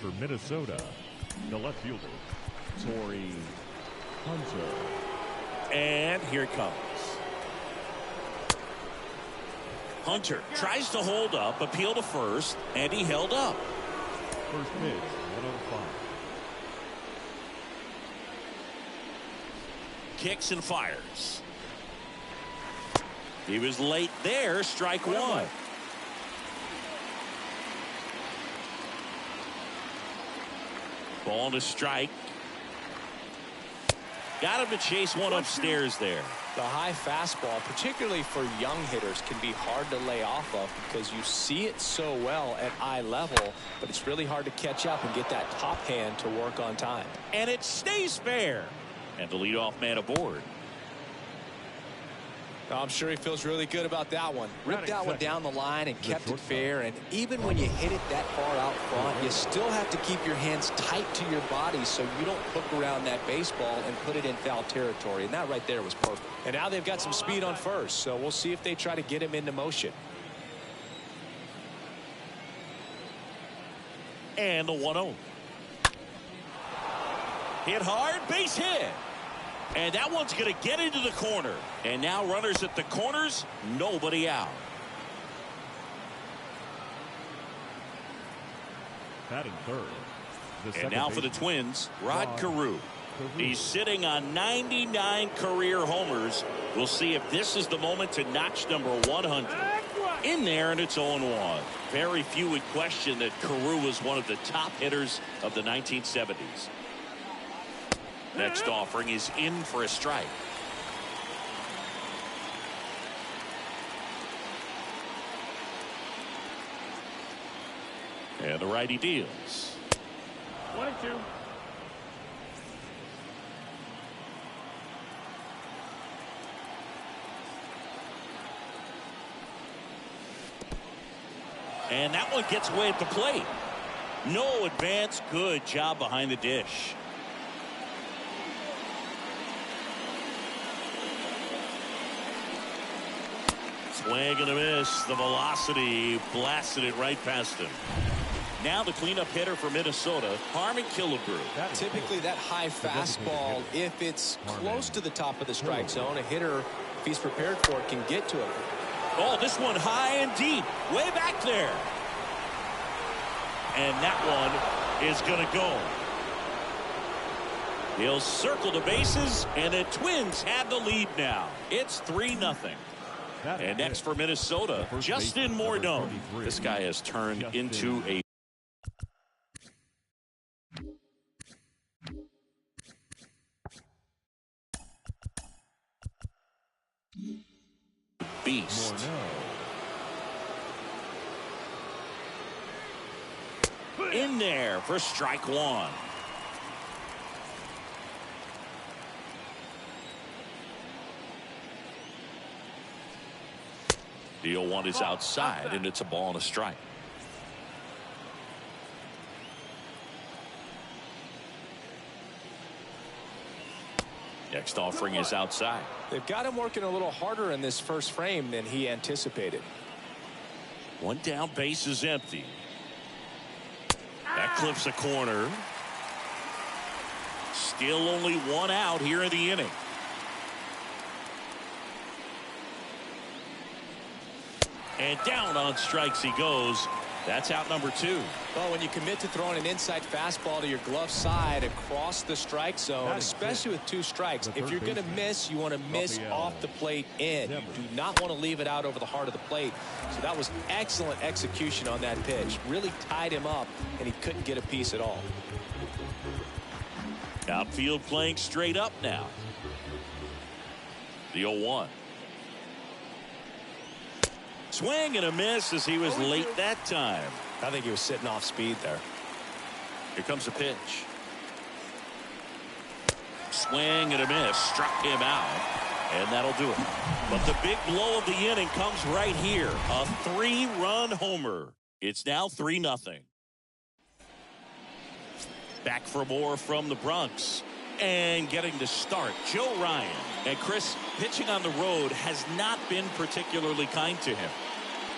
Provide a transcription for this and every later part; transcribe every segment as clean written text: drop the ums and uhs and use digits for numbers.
for Minnesota, the left fielder, Torrey Hunter. And here it comes. Hunter tries to hold up, appeal to first, and he held up. First pitch, 105. Kicks and fires. He was late there, strike one. Ball to strike. Got him to chase one upstairs there. The high fastball, particularly for young hitters, can be hard to lay off of because you see it so well at eye level, but it's really hard to catch up and get that top hand to work on time. And it stays fair. And the leadoff man aboard. I'm sure he feels really good about that one. Ripped that one down the line and kept it fair. And even when you hit it that far out front, you still have to keep your hands tight to your body so you don't hook around that baseball and put it in foul territory. And that right there was perfect. And now they've got some speed on first, so we'll see if they try to get him into motion. And the 1-0. Hit hard, base hit. And that one's going to get into the corner. And now runners at the corners, nobody out. Batting third. And now for the Twins, Rod Carew. He's sitting on 99 career homers. We'll see if this is the moment to notch number 100. In there, and it's 0-1. Very few would question that Carew was one of the top hitters of the 1970s. Next offering is in for a strike. And the righty deals. 1-2. And that one gets away at the plate. No advance. Good job behind the dish. Swing and a miss. The velocity blasted it right past him. Now the cleanup hitter for Minnesota, Harmon Killebrew. Typically that high fastball, if it's close to the top of the strike zone, a hitter, if he's prepared for it, can get to it. Oh, this one high and deep, way back there. And that one is going to go. He'll circle the bases, and the Twins have the lead now. It's 3-0. And next for Minnesota, Justin Morneau. This guy has turned into a beast. In there for strike one. The 0-1 is outside, and it's a ball and a strike. Next offering is outside. They've got him working a little harder in this first frame than he anticipated. One down, base is empty. That clips a corner. Still only one out here in the inning. And down on strikes he goes. That's out number 2. Well, when you commit to throwing an inside fastball to your glove side across the strike zone, especially with 2 strikes, if you're going to miss, you want to miss off the plate in. You do not want to leave it out over the heart of the plate. So that was excellent execution on that pitch. Really tied him up, and he couldn't get a piece at all. Outfield playing straight up now. The 0-1. Swing and a miss as he was late that time. I think he was sitting off speed there. Here comes the pitch. Swing and a miss. Struck him out. And that'll do it. But the big blow of the inning comes right here. A 3-run homer. It's now 3-0. Back for more from the Bronx. And getting to start, Joe Ryan. And Chris, pitching on the road has not been particularly kind to him.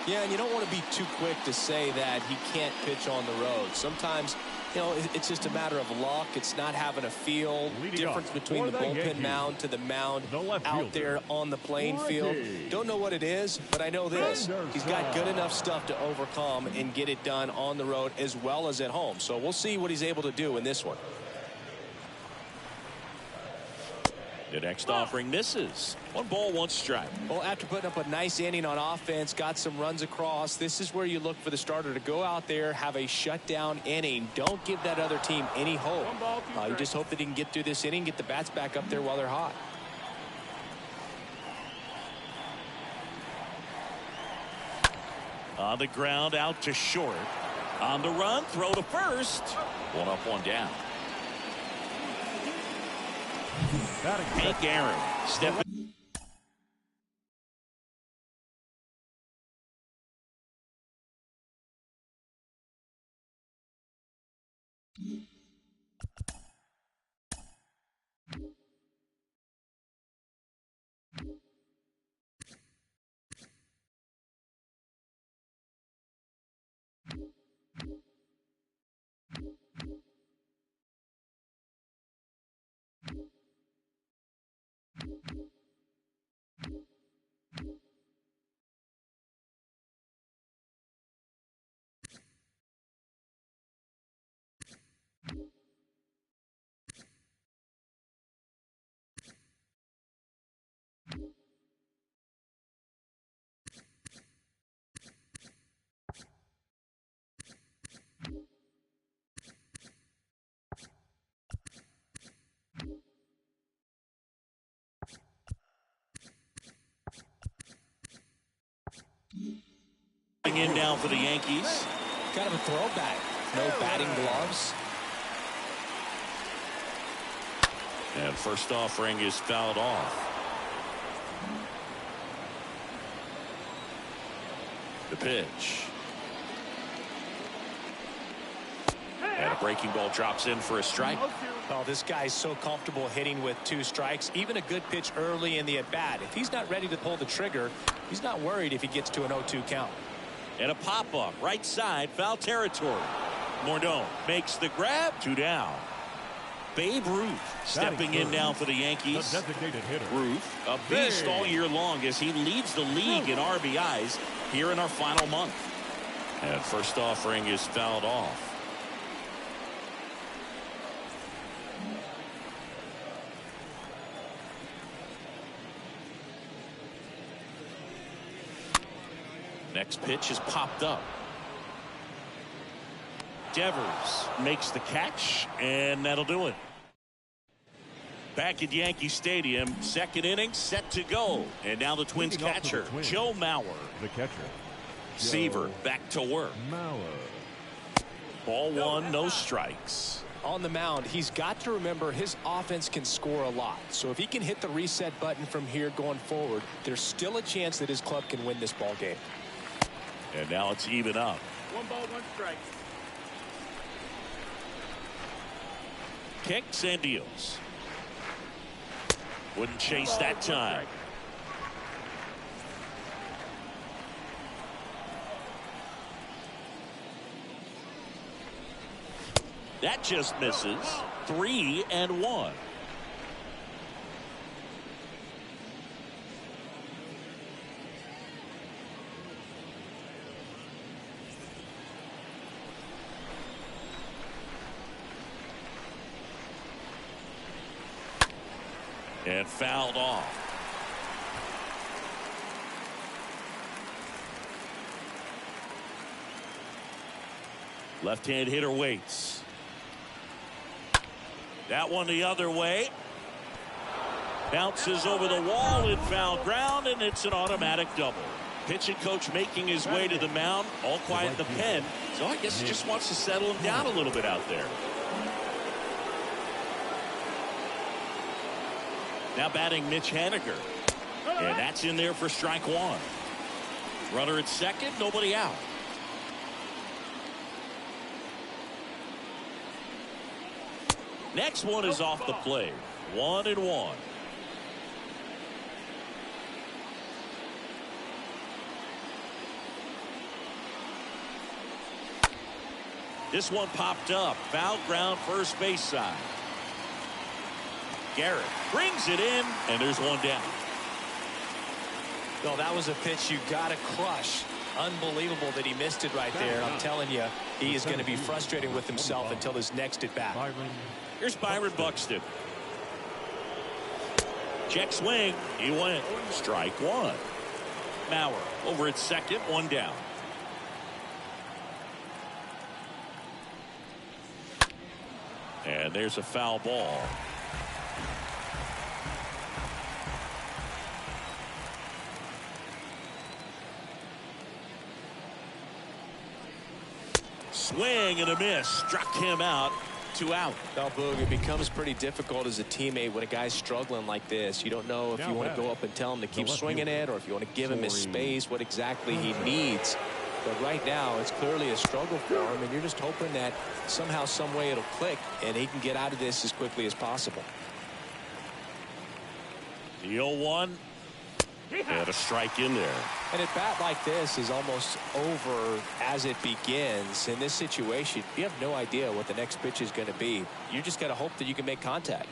Yeah, and you don't want to be too quick to say that he can't pitch on the road. Sometimes You know, it's just a matter of luck. It's not having a feel. Difference between the bullpen mound to the mound out there on the playing field. Don't know what it is, but I know this. He's got good enough stuff to overcome and get it done on the road as well as at home. So we'll see what he's able to do in this one. The next offering misses. 1 ball, 1 strike. Well, after putting up a nice inning on offense, got some runs across, this is where you look for the starter to go out there, have a shutdown inning. Don't give that other team any hope. You just hope that he can get through this inning, get the bats back up there while they're hot. On the ground, out to short. On the run, throw to first. 1 up, 1 down. Hank Aaron stepping. In now for the Yankees. Kind of a throwback. No batting gloves. And first offering is fouled off. The pitch. And a breaking ball drops in for a strike. Oh, this guy's so comfortable hitting with 2 strikes. Even a good pitch early in the at-bat. If he's not ready to pull the trigger, he's not worried if he gets to an 0-2 count. And a pop-up, right side, foul territory. Morneau makes the grab, 2 down. Babe Ruth stepping in now for the Yankees. Ruth, a beast all year long as he leads the league in RBIs here in our final month. And first offering is fouled off. Next pitch is popped up. Devers makes the catch, and that'll do it. Back at Yankee Stadium, second inning set to go. And now the Twins catcher, Joe Mauer. The catcher. Seaver back to work. Ball 1, no strikes. On the mound, he's got to remember his offense can score a lot. So if he can hit the reset button from here going forward, there's still a chance that his club can win this ball game. And now it's even up. 1 ball, 1 strike. Kicks and deals. Wouldn't chase that time. That just misses. 3-1. And fouled off. Left-hand hitter waits. That one the other way. Bounces over the wall in foul ground, and it's an automatic double. Pitching coach making his way to the mound, all quiet in the pen. So I guess he just wants to settle him down a little bit out there. Now batting Mitch Haniger. And that's in there for strike 1. Runner at second, nobody out. Next one is off the plate. 1-1. This one popped up. Foul ground, first base side. Garrett brings it in, and there's one down. Well, that was a pitch you got to crush. Unbelievable that he missed it right there. I'm telling you, he is going to be frustrated with himself until his next at bat. Here's Byron Buxton. Check swing. He went. Strike one. Mauer over at second, one down. And there's a foul ball. Swing and a miss. Struck him out. 2 out. Well, Boog, it becomes pretty difficult as a teammate when a guy's struggling like this. You don't know if you want to go up and tell him to keep swinging it, or if you want to give him his space, what exactly he needs. But right now, it's clearly a struggle for him, and you're just hoping that somehow, some way it'll click, and he can get out of this as quickly as possible. The 0-1. And a strike in there. And a bat like this is almost over as it begins. In this situation, you have no idea what the next pitch is going to be. You just got to hope that you can make contact.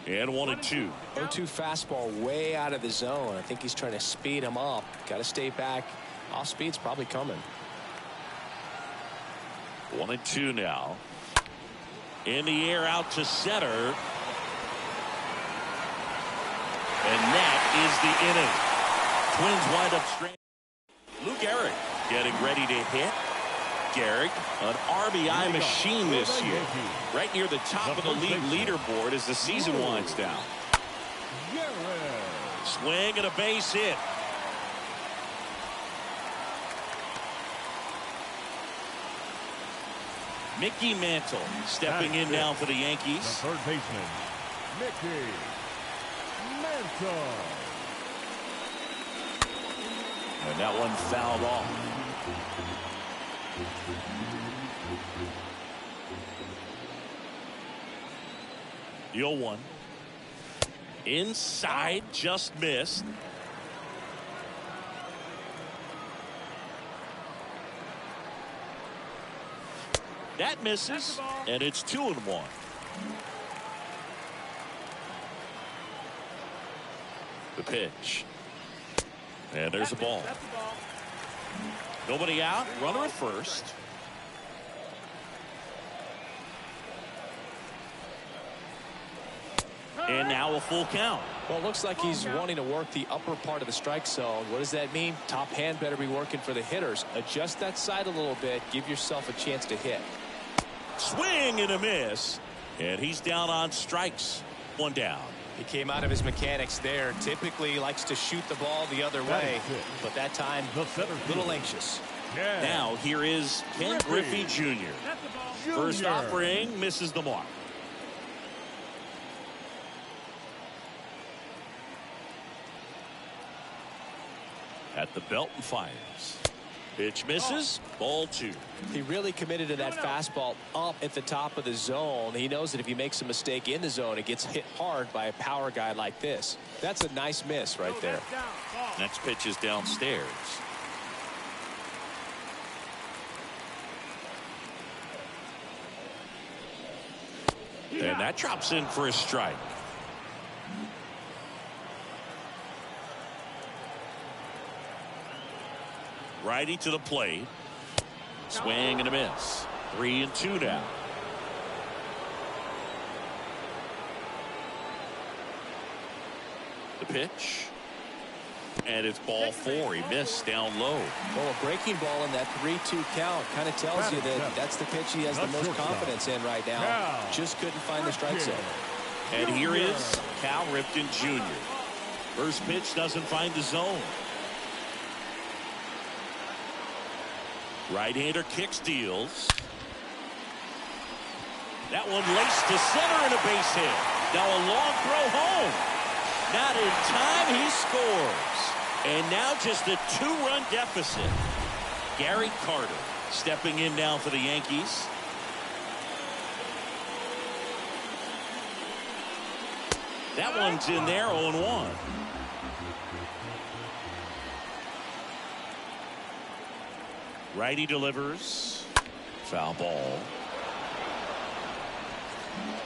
And 1-2. 0-2 fastball way out of the zone. I think he's trying to speed him up. Got to stay back. Off speed's probably coming. 1-2 now. In the air out to center. And that is the inning. Twins wind up straight. Lou Gehrig getting ready to hit. Gehrig, an RBI machine this year. Right near the top of the league leaderboard as the season winds down. Swing and a base hit. Mickey Mantle stepping in now for the Yankees. The third baseman, Mickey Mantle. And that one fouled off. The 0-1. Inside, just missed. That misses, and it's 2-1. The pitch. And there's a ball. Nobody out. Runner at first. And now a full count. Well, it looks like he's wanting to work the upper part of the strike zone. What does that mean? Top hand better be working for the hitters. Adjust that side a little bit. Give yourself a chance to hit. Swing and a miss. And he's down on strikes. One down. He came out of his mechanics there. Typically likes to shoot the ball the other way. But that time, a little anxious. Yeah. Now here is Ken Griffey Jr. First offering misses the mark. At the belt and fires. Pitch misses. Ball 2. He really committed to that fastball up at the top of the zone. He knows that if he makes a mistake in the zone, it gets hit hard by a power guy like this. That's a nice miss right there. Next pitch is downstairs. And that drops in for a strike. Righty to the plate. Swing and a miss. 3-2 now. The pitch. And it's ball 4. He missed down low. Well, a breaking ball in that 3-2 count kind of tells you that that's the pitch he has the most confidence in right now. Just couldn't find the strike zone. And here is Cal Ripken Jr. First pitch doesn't find the zone. Right-hander kick steals. That one laced to center and a base hit. Now a long throw home. Not in time, he scores. And now just a 2-run deficit. Gary Carter stepping in now for the Yankees. That one's in there, 0-1. Righty delivers. foul ball.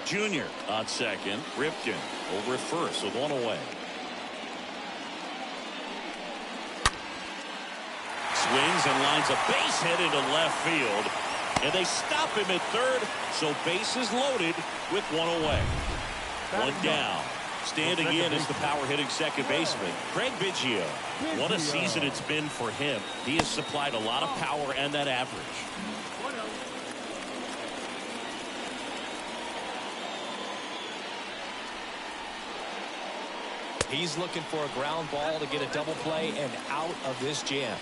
Junior on second. Ripken over at first with one away. Swings and lines a base hit into left field. And they stop him at third. So bases loaded with one away. One down. Standing in is the power-hitting second baseman, Craig Biggio. What a season it's been for him. He has supplied a lot of power and that average. He's looking for a ground ball to get a double play and out of this jam.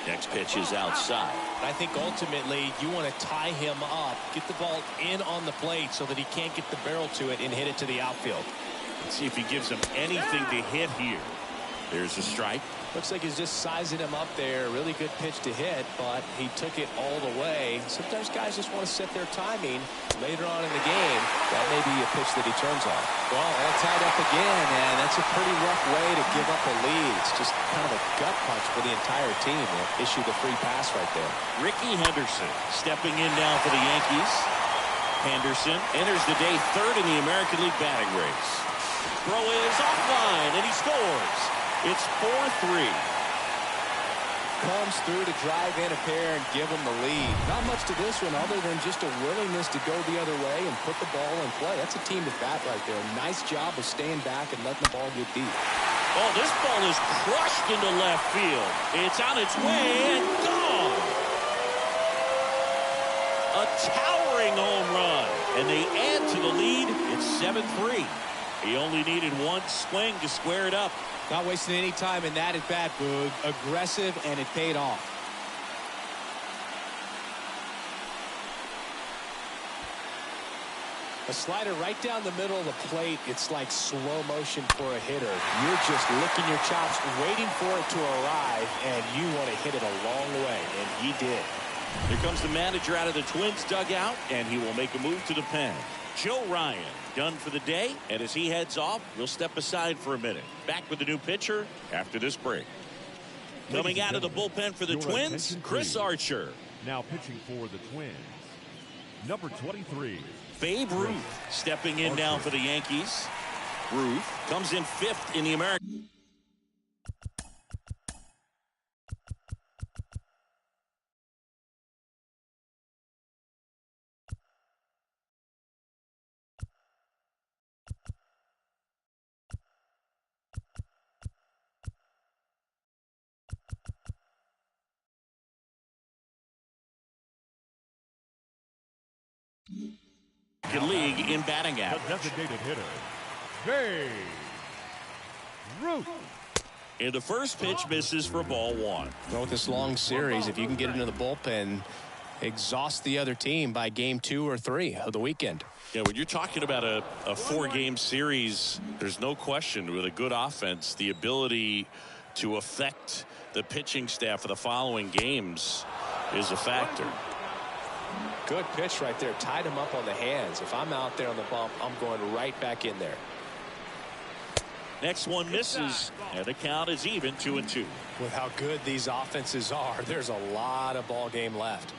Next pitch is outside. I think ultimately you want to tie him up, get the ball in on the plate so that he can't get the barrel to it and hit it to the outfield. Let's see if he gives him anything to hit here. There's a strike. Looks like he's just sizing him up there. Really good pitch to hit, but he took it all the way. Sometimes guys just want to set their timing later on in the game. That may be a pitch that he turns on. Well, all tied up again, and that's a pretty rough way to give up a lead. It's just kind of a gut punch for the entire team to issue the free pass right there. Ricky Henderson stepping in now for the Yankees. Henderson enters the day third in the American League batting race. Throw is offline, and he scores. It's 4-3. Comes through to drive in a pair and give them the lead. Not much to this one other than just a willingness to go the other way and put the ball in play. That's a team at bat right there. Nice job of staying back and letting the ball get deep. Oh, this ball is crushed into left field. It's on its way and gone. A towering home run. And they add to the lead. It's 7-3. He only needed one swing to square it up. Not wasting any time in that at bat, Boog. Aggressive, and it paid off. A slider right down the middle of the plate. It's like slow motion for a hitter. You're just licking your chops, waiting for it to arrive, and you want to hit it a long way, and he did. Here comes the manager out of the Twins dugout, and he will make a move to the pen. Joe Ryan done for the day, and as he heads off, we'll step aside for a minute. Back with the new pitcher after this break. Coming out of the bullpen for the Twins, Chris Archer. Now pitching for the Twins, number 23. Babe Ruth stepping in now for the Yankees. Ruth comes in fifth in the American. League in batting average. The designated hitter, Babe Ruth. And the first pitch misses for ball one. Well, with this long series, if you can get into the bullpen, exhaust the other team by game 2 or 3 of the weekend. Yeah, when you're talking about a 4-game series, there's no question with a good offense, the ability to affect the pitching staff for the following games is a factor. Good pitch right there. Tied him up on the hands. If I'm out there on the bump, I'm going right back in there. Next one misses, and the count is even 2-2. With how good these offenses are, there's a lot of ball game left.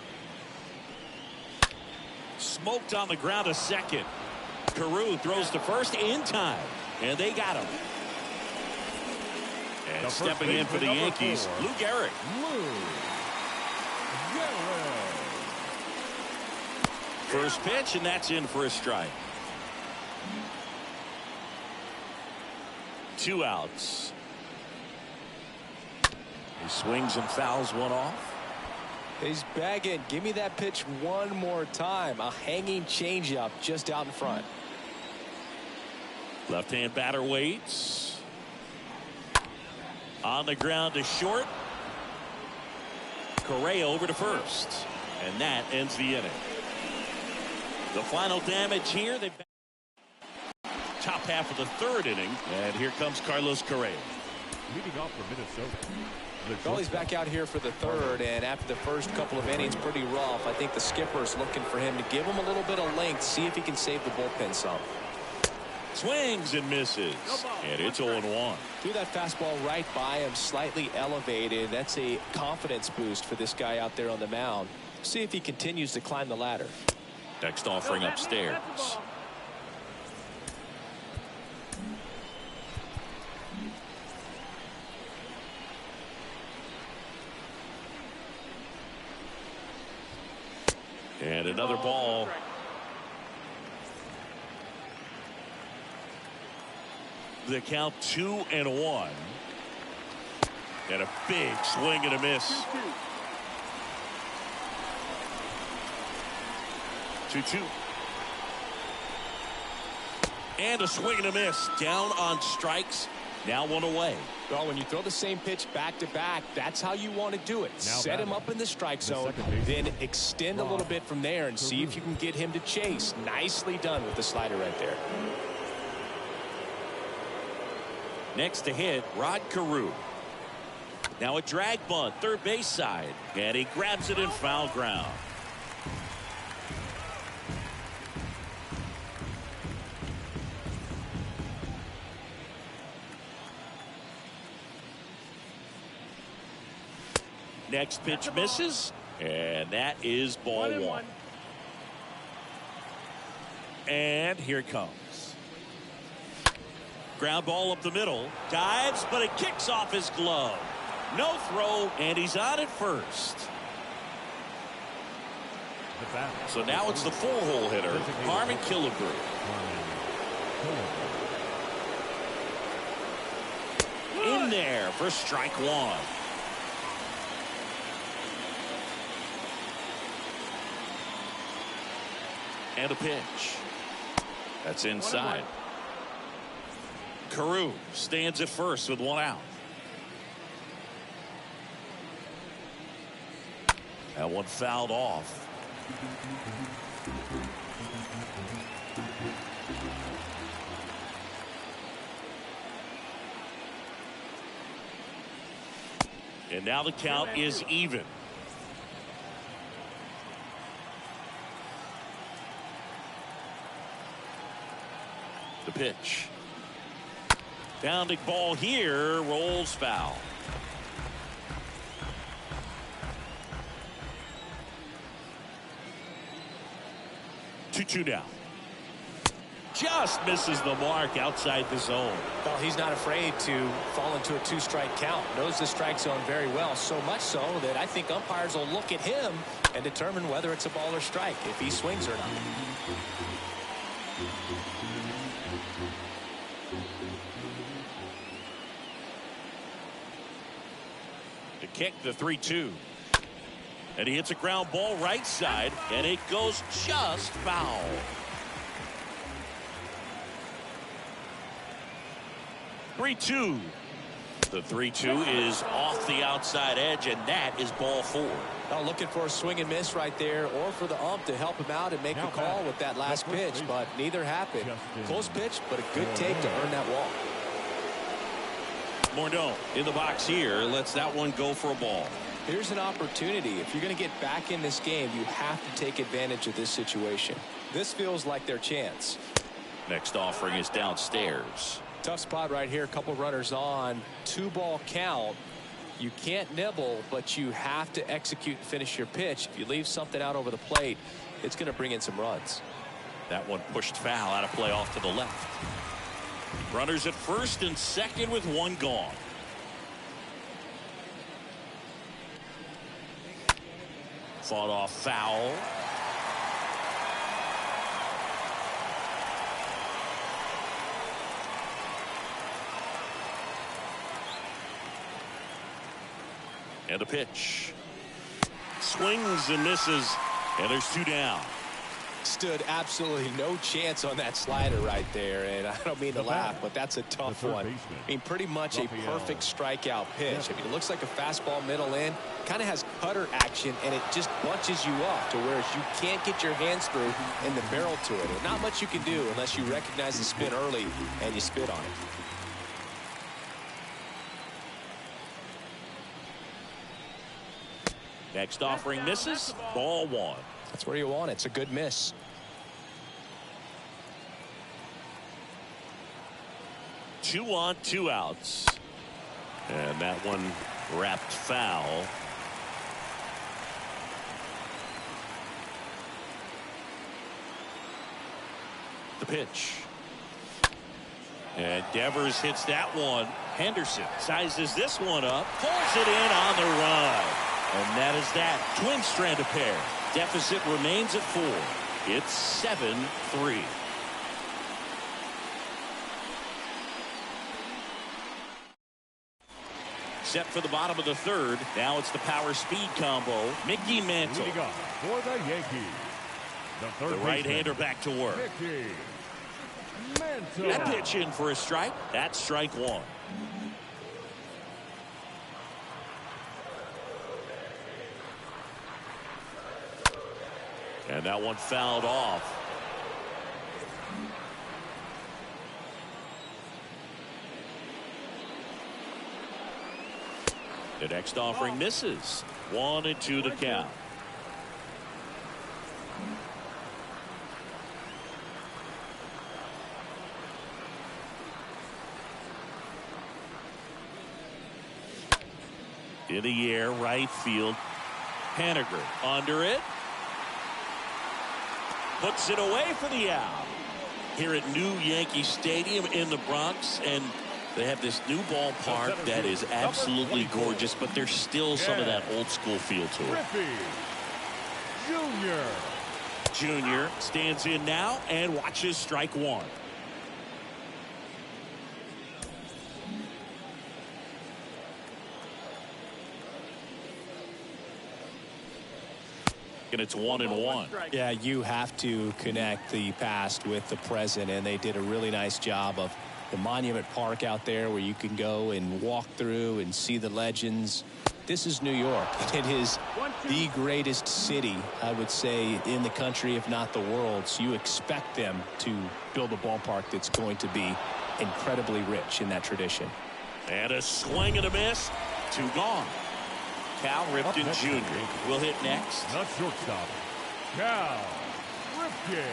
Smoked on the ground a second. Carew throws to first in time, and they got him. And stepping in for the Yankees, Lou Gehrig. First pitch, and that's in for a strike. 2 outs. He swings and fouls one off. He's begging. Give me that pitch one more time. A hanging changeup just out in front. Left-hand batter waits. On the ground to short. Correa over to first. And that ends the inning. The final damage here. They top half of the third inning. And here comes Carlos Correa. Leading off for Minnesota. Well, he's back out here for the third, and after the first couple of innings, pretty rough. I think the skipper is looking for him to give him a little bit of length, see if he can save the bullpen some. Swings and misses. And it's 0-1. Threw that fastball right by him, slightly elevated. That's a confidence boost for this guy out there on the mound. See if he continues to climb the ladder. Next offering upstairs. And another ball. The count 2-1. And a big swing and a miss. 2-2. And a swing and a miss. Down on strikes. Now one away. Well, when you throw the same pitch back to back, that's how you want to do it. Set him up in the strike zone, then extend a little bit from there and see if you can get him to chase. Nicely done with the slider right there. Next to hit, Rod Carew. Now a drag bunt, third base side. And he grabs it in foul ground. Next pitch misses, and that is ball one. And here it comes. Ground ball up the middle. Dives, but it kicks off his glove. No throw, and he's on at first. So now it's the four-hole hitter, Harmon Killebrew. In there for strike one. And a pitch. That's inside. Carew stands at first with one out. That one fouled off. And now the count is even. The pitch. Pounding ball here, rolls foul. Two down. Just misses the mark outside the zone. Well, he's not afraid to fall into a two-strike count. Knows the strike zone very well, so much so that I think umpires will look at him and determine whether it's a ball or strike, if he swings or not. To kick the 3-2. And he hits a ground ball right side, and it goes just foul. The 3-2 is off the outside edge, and that is ball four. Well, looking for a swing and miss right there, or for the ump to help him out and make the call with that last pitch, but neither happened. Close pitch, but a good take to earn that walk. Morneau in the box here lets that one go for a ball. Here's an opportunity. If you're going to get back in this game, you have to take advantage of this situation. This feels like their chance. Next offering is downstairs. Tough spot right here. A couple runners on. 2-ball count. You can't nibble, but you have to execute and finish your pitch. If you leave something out over the plate, it's going to bring in some runs. That one pushed foul out of play off to the left. Runners at first and second with one gone. Fought off foul. And a pitch. Swings and misses, and there's two down. Stood absolutely no chance on that slider right there, and I don't mean to laugh, but that's a tough one. I mean, pretty much a perfect strikeout pitch. I mean, it looks like a fastball middle in, kind of has cutter action, and it just bunches you up to where you can't get your hands through and the barrel to it. And not much you can do unless you recognize the spin early and you spit on it. Next offering misses. Ball one. That's where you want it. It's a good miss. 2 on 2 outs. And that one wrapped foul. The pitch. And Devers hits that one. Henderson sizes this one up, pulls it in on the run. And that is that. Twins strand a pair. Deficit remains at 4. It's 7-3. Set for the bottom of the 3rd. Now it's the power speed combo. Mickey Mantle. Leading off for the Yankees. The right-hander back to work. Mickey Mantle. That pitch in for a strike. That's strike 1. And that one fouled off. The next offering misses. 1-2 the count. In the air, right field. Haniger under it. Puts it away for the out. Here at New Yankee Stadium in the Bronx, and they have this new ballpark that is absolutely gorgeous, but there's still some of that old school feel to it. Junior stands in now and watches strike 1. And it's 1-1. Yeah, you have to connect the past with the present, and they did a really nice job of the Monument Park out there where you can go and walk through and see the legends. This is New York. It is the greatest city, I would say, in the country, if not the world. So you expect them to build a ballpark that's going to be incredibly rich in that tradition. And a swing and a miss. 2 gone. Cal Ripken Jr. will hit next. The shortstop, Cal Ripken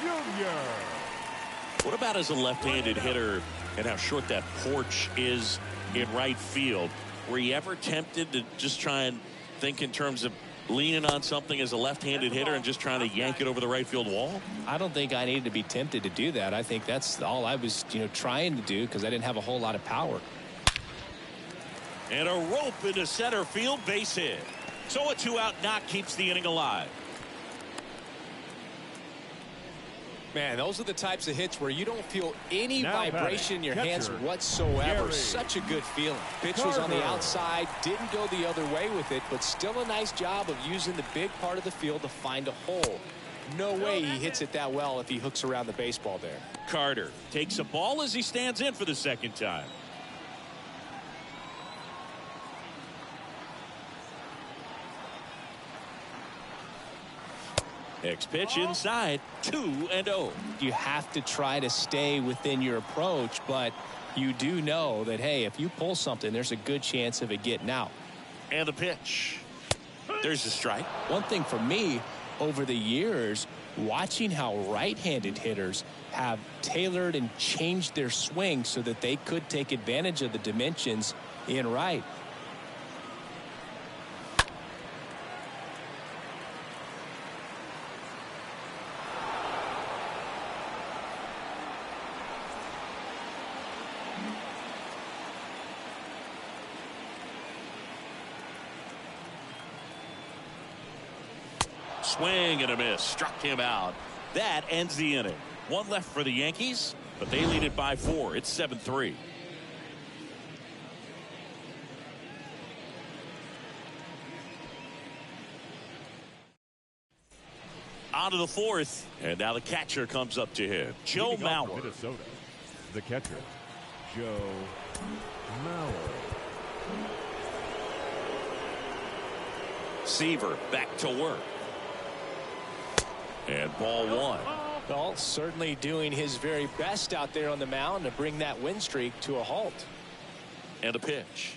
Jr. What about as a left-handed hitter and how short that porch is in right field? Were you ever tempted to just try and think in terms of leaning on something as a left-handed hitter and just trying to yank it over the right field wall? I don't think I needed to be tempted to do that. I think that's all I was, trying to do because I didn't have a whole lot of power. And a rope into center field, base hit. So a 2-out knock keeps the inning alive. Man, those are the types of hits where you don't feel any Now vibration in your hands whatsoever. Gary. Such a good feeling. Pitch was on the outside, didn't go the other way with it, but still a nice job of using the big part of the field to find a hole. No way he hits it that well if he hooks around the baseball there. Carter takes a ball as he stands in for the 2nd time. Next pitch inside, 2-0. You have to try to stay within your approach, but you do know that, hey, if you pull something, there's a good chance of it getting out. And the pitch. There's a strike. One thing for me over the years, watching how right-handed hitters have tailored and changed their swing so that they could take advantage of the dimensions in right. Swing and a miss. Struck him out. That ends the inning. 1 left for the Yankees, but they lead it by 4. It's 7-3. On to the 4th, and now the catcher comes up to him. Joe Mauer. Minnesota, the catcher, Joe Mauer. Seaver back to work. And ball 1. Well, certainly doing his very best out there on the mound to bring that win streak to a halt. And a pitch.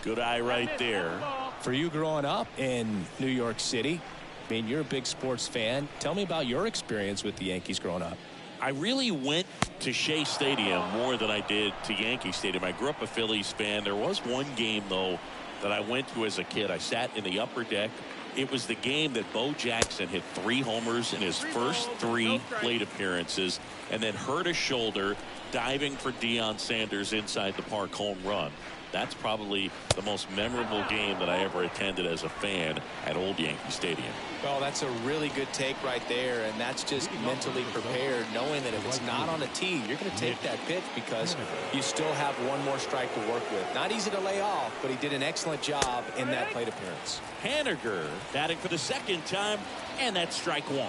Good eye right there. For you growing up in New York City, I mean, you're a big sports fan. Tell me about your experience with the Yankees growing up. I really went to Shea Stadium more than I did to Yankee Stadium. I grew up a Phillies fan. There was one game, though, that I went to as a kid. I sat in the upper deck. It was the game that Bo Jackson hit 3 homers in his first 3 plate appearances and then hurt his shoulder diving for Deion Sanders inside the park home run. That's probably the most memorable game that I ever attended as a fan at Old Yankee Stadium. Well, that's a really good take right there, and that's just mentally prepared, knowing that if it's not on a tee, you're going to take that pitch because you still have one more strike to work with. Not easy to lay off, but he did an excellent job in that plate appearance. Haniger batting for the second time, and that's strike 1.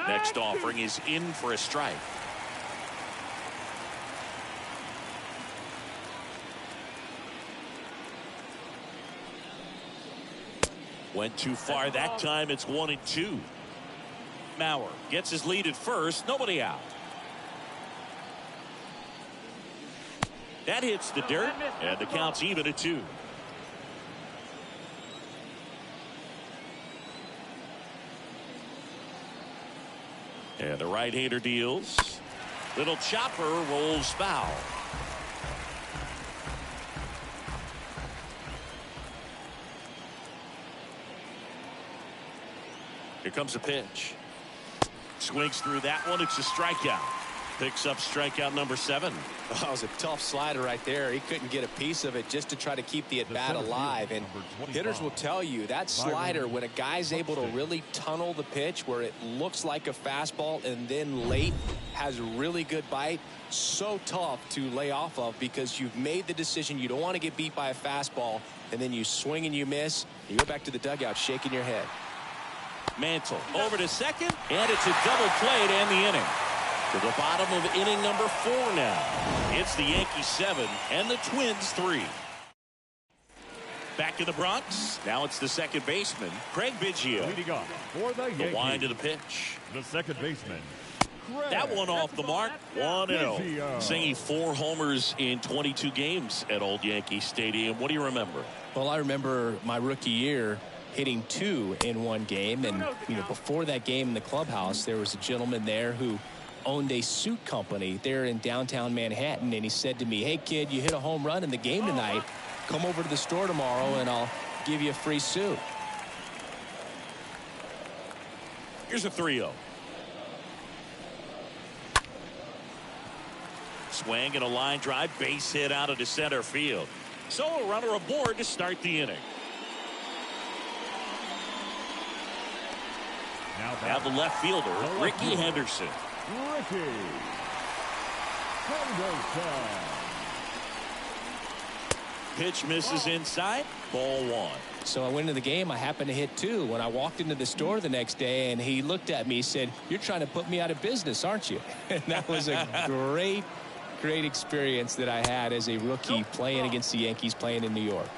Next offering is in for a strike. Went too far that time. It's 1-2. Mauer gets his lead at first. Nobody out. That hits the dirt, and the count's even at 2. And the right-hander deals. Little chopper rolls foul. Here comes a pitch. Swings through that one. It's a strikeout. Picks up strikeout number 7. Oh, that was a tough slider right there. He couldn't get a piece of it just to try to keep the at-bat alive. And hitters will tell you that slider, when a guy's able to really tunnel the pitch where it looks like a fastball and then late has really good bite, so tough to lay off of because you've made the decision you don't want to get beat by a fastball, and then you swing and you miss. You go back to the dugout shaking your head. Mantle over to second, and it's a double play to end the inning. To the bottom of inning number 4 now. It's the Yankees 7 and the Twins 3. Back in the Bronx. Now it's the second baseman, Craig Biggio. Leading off for the Yankees, the wind of the pitch. the second baseman, Craig. That one off the mark. 1-0. Singing 4 homers in 22 games at Old Yankee Stadium. What do you remember? Well, I remember my rookie year hitting 2 in one game, and before that game in the clubhouse, there was a gentleman there who owned a suit company there in downtown Manhattan, and he said to me, "Hey kid, you hit a home run in the game tonight. Come over to the store tomorrow and I'll give you a free suit." Here's a 3-0. Swing and a line drive, base hit out into center field. So a runner aboard to start the inning. Now the left fielder, Ricky Henderson. Ricky Henderson. Pitch misses inside. Ball 1. So I went into the game. I happened to hit 2. When I walked into the store the next day, and he looked at me, he said, "You're trying to put me out of business, aren't you?" And that was a great experience that I had as a rookie playing against the Yankees, playing in New York.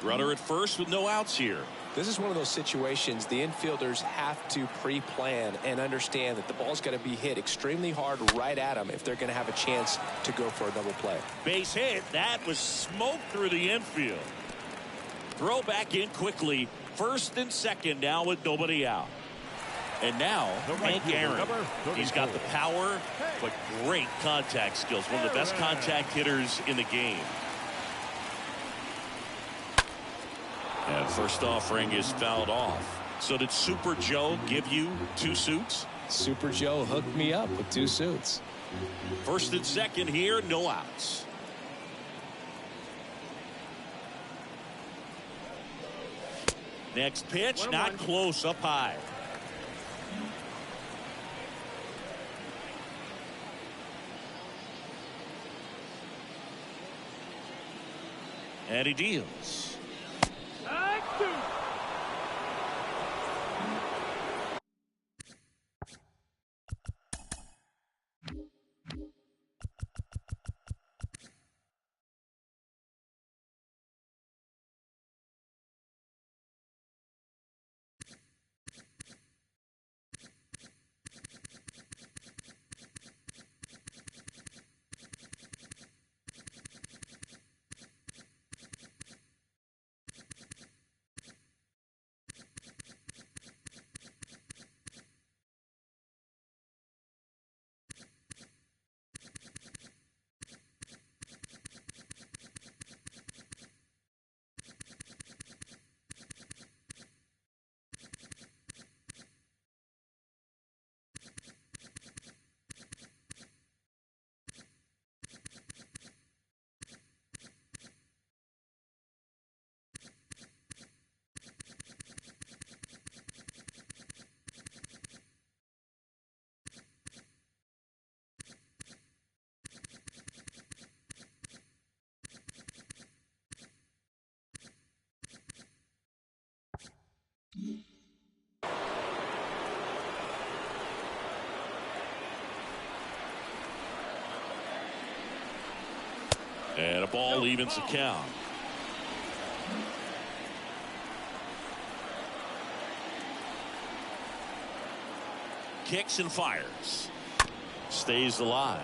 Runner at first with no outs here. This is one of those situations the infielders have to pre-plan and understand that the ball's got to be hit extremely hard right at them if they're going to have a chance to go for a double play. Base hit. That was smoked through the infield. Throw back in quickly. First and second now with nobody out. And now Hank Aaron. He's got the power, but great contact skills. One of the best contact hitters in the game. And first offering is fouled off. So did Super Joe give you 2 suits? Super Joe hooked me up with 2 suits. First and second here, no outs. Next pitch, not close, up high. And he deals. And a ball evens the count. Kicks and fires. Stays alive.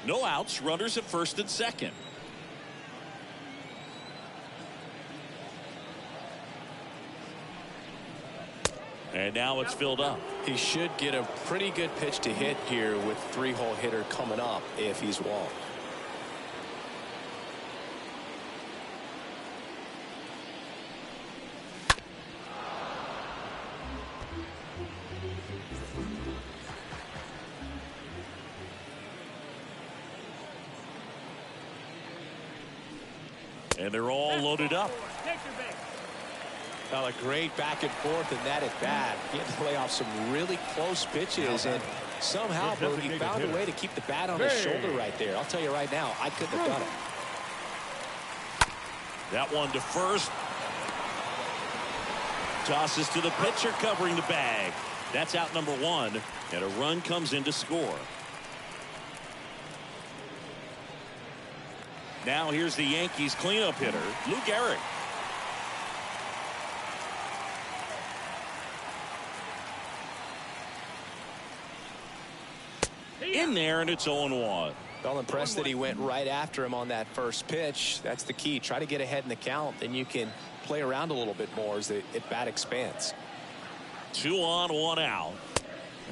No outs. Runners at first and second. And now it's filled up. He should get a pretty good pitch to hit here with 3-hole hitter coming up if he's walked. And they're all loaded up. Well, a great back and forth in that at bat. He had to play off some really close pitches, and somehow he found a way to keep the bat on his shoulder right there. I'll tell you right now, I couldn't have done it. That one to first. Tosses to the pitcher covering the bag. That's out number 1, and a run comes in to score. Now here's the Yankees cleanup hitter, Lou Gehrig. In there, and it's 0-1. Well, impressed that he went right after him on that first pitch. That's the key. Try to get ahead in the count, then you can play around a little bit more as the at-bat expands. 2 on, 1 out.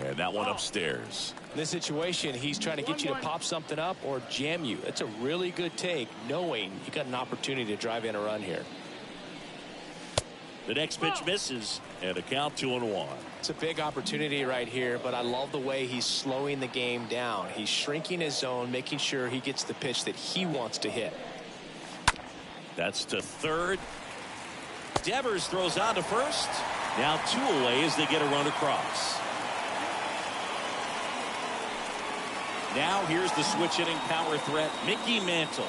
And that one upstairs. In this situation, he's trying to get you to pop something up or jam you. That's a really good take, knowing you got an opportunity to drive in a run here. The next pitch misses, and a count 2-1. It's a big opportunity right here, but I love the way he's slowing the game down. He's shrinking his zone, making sure he gets the pitch that he wants to hit. That's to third. Devers throws on to first. Now 2 away as they get a run across. Now here's the switch hitting power threat, Mickey Mantle.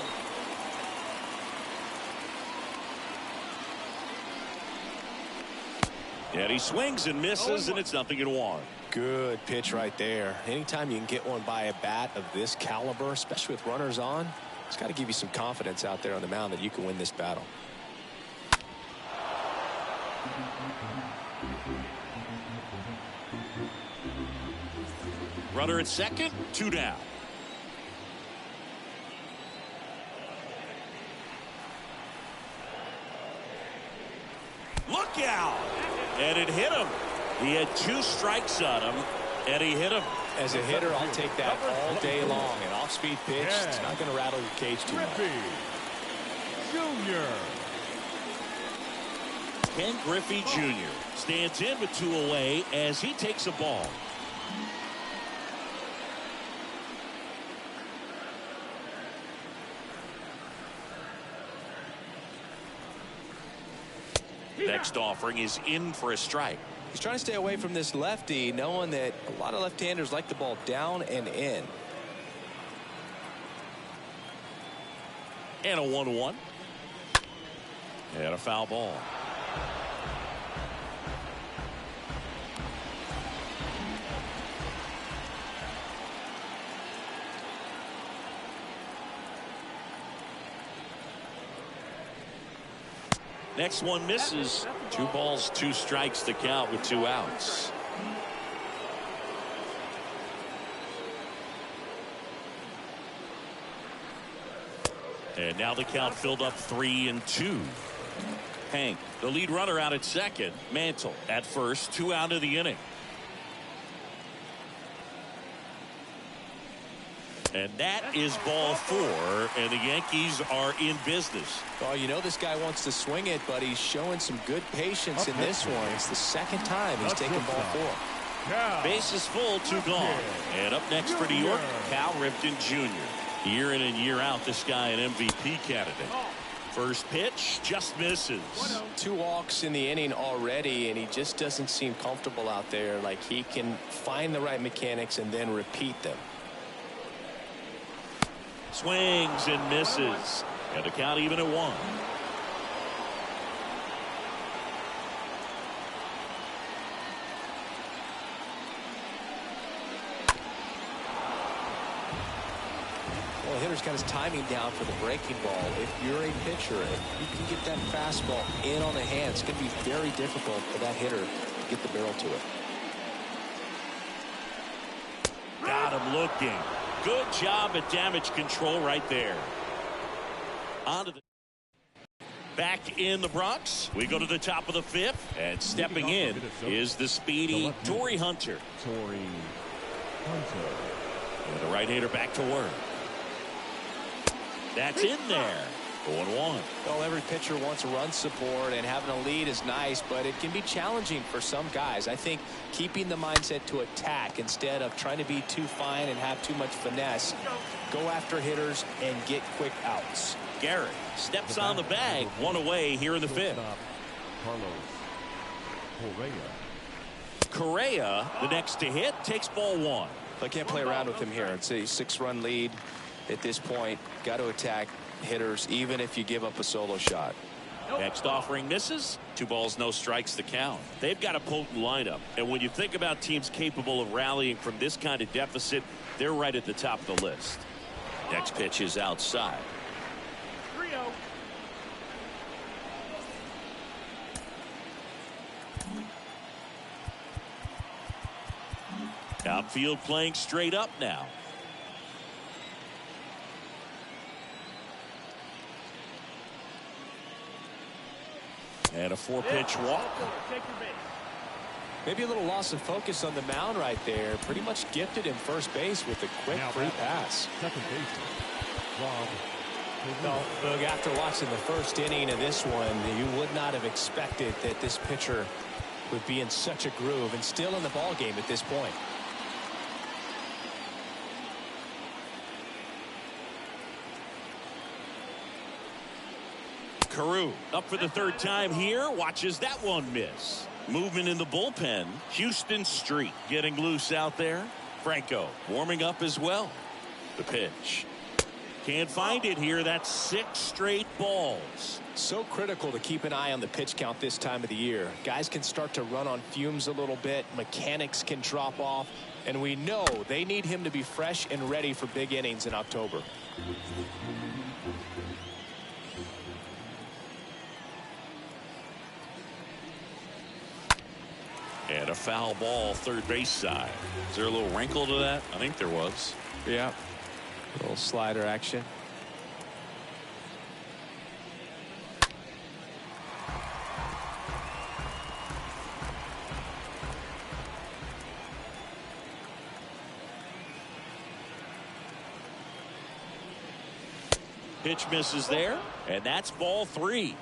And he swings and misses, and it's 0-1. Good pitch right there. Anytime you can get one by a bat of this caliber, especially with runners on, it's got to give you some confidence out there on the mound that you can win this battle. Runner at second, 2 down. Look out! And it hit him. He had 2 strikes on him, and he hit him. As a hitter, I'll take that all day long. An off-speed pitch, it's not going to rattle your cage too much. Jr. Ken Griffey Jr. stands in with 2 away as he takes a ball. Next offering is in for a strike. He's trying to stay away from this lefty, knowing that a lot of left-handers like the ball down and in. And a 1-1. And a foul ball. Next one misses. 2 balls, 2 strikes to count with 2 outs. And now the count filled up 3-2. Hank, the lead runner, out at second. Mantle at first, 2 out of the inning. And that is ball 4, and the Yankees are in business. Well, you know this guy wants to swing it, but he's showing some good patience in this one. It's the second time he's taken ball 4. Bases full, 2 gone. And up next for New York, Cal Ripken Jr. Year in and year out, this guy an MVP candidate. First pitch just misses. 2 walks in the inning already, and he just doesn't seem comfortable out there. Like he can find the right mechanics and then repeat them. Swings and misses. And the count even at 1. Well, the hitter's got his timing down for the breaking ball. If you're a pitcher and you can get that fastball in on the hand, it's going to be very difficult for that hitter to get the barrel to it. Got him looking. Good job at damage control right there. On to the back in the Bronx. We go to the top of the fifth, and stepping in is the speedy Torrey Hunter. And the right-hander back to work. That's in there. 0-1. Well, every pitcher wants run support, and having a lead is nice, but it can be challenging for some guys. I think keeping the mindset to attack instead of trying to be too fine and have too much finesse. Go after hitters and get quick outs. Garrett steps on the bag. One away here in the fifth. Correa, the next to hit, takes ball one. I can't play around with him here. It's a 6-run lead at this point. Got to attack hitters even if you give up a solo shot. Next offering misses. 2 balls, no strikes to count. They've got a potent lineup, and when you think about teams capable of rallying from this kind of deficit, they're right at the top of the list. Next pitch is outside. Outfield playing straight up now. And a 4-pitch walk. Maybe a little loss of focus on the mound right there. Pretty much gifted him first base with a quick free pass. Second baseman, Rob. No, Boog, after watching the first inning of this one, you would not have expected that this pitcher would be in such a groove and still in the ball game at this point. Carew up for the third time here. Watches that one miss. Movement in the bullpen. Houston Street getting loose out there. Franco warming up as well. The pitch. Can't find it here. That's 6 straight balls. So critical to keep an eye on the pitch count this time of the year. Guys can start to run on fumes a little bit. Mechanics can drop off. And we know they need him to be fresh and ready for big innings in October. And a foul ball third base side. Is there a little wrinkle to that? I think there was. Yeah. A little slider action. Pitch misses there, and that's ball 3.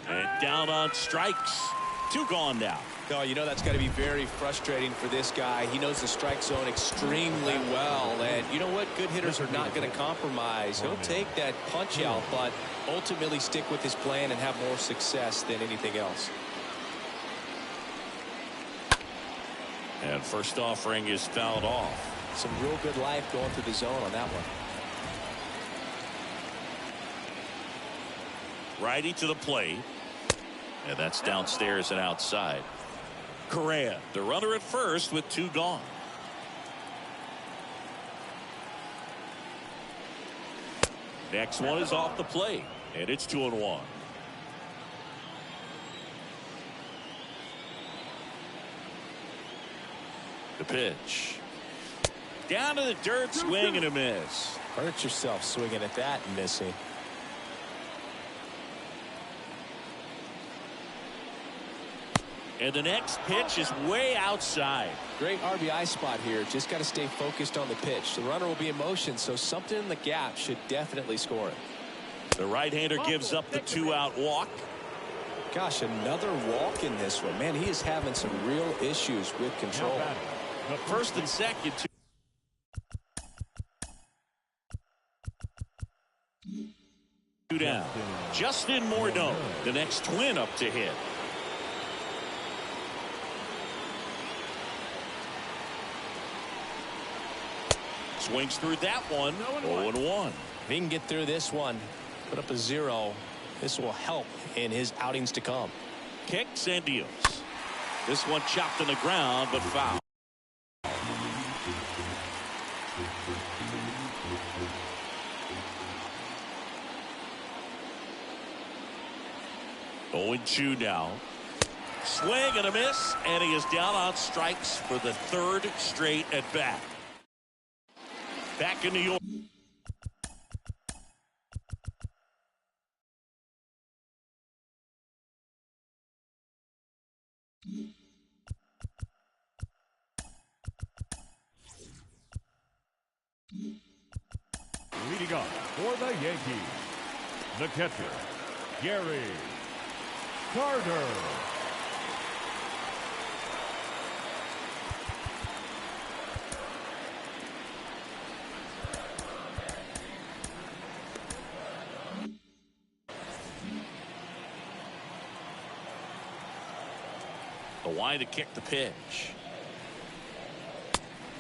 And down on strikes. 2 gone now. Oh, you know that's got to be very frustrating for this guy. He knows the strike zone extremely well, and you know what? Good hitters are not going to compromise. He'll take that punch out, but ultimately stick with his plan and have more success than anything else. And first offering is fouled off. Some real good life going through the zone on that one. Righty to the plate. And that's downstairs and outside. Correa, the runner at first with 2 gone. Next one is off the plate, and it's 2-1. The pitch. Down to the dirt, swing and a miss. Hurt yourself swinging at that and missing. And the next pitch is way outside. Great RBI spot here. Just got to stay focused on the pitch. The runner will be in motion, so something in the gap should definitely score it. The right-hander gives up the 2-out walk. Gosh, another walk in this one. Man, he is having some real issues with control. First and second. 2 down. Justin Morneau, the next twin up to hit. Swings through that one. 0-1. If he can get through this one, put up a 0, this will help in his outings to come. Kicks and deals. This one chopped on the ground, but foul. Going 2 now. Swing and a miss, and he is down on strikes for the 3rd straight at bat. Back in New York. Leading off for the Yankees, the catcher, Gary Carter. The wind to kick the pitch.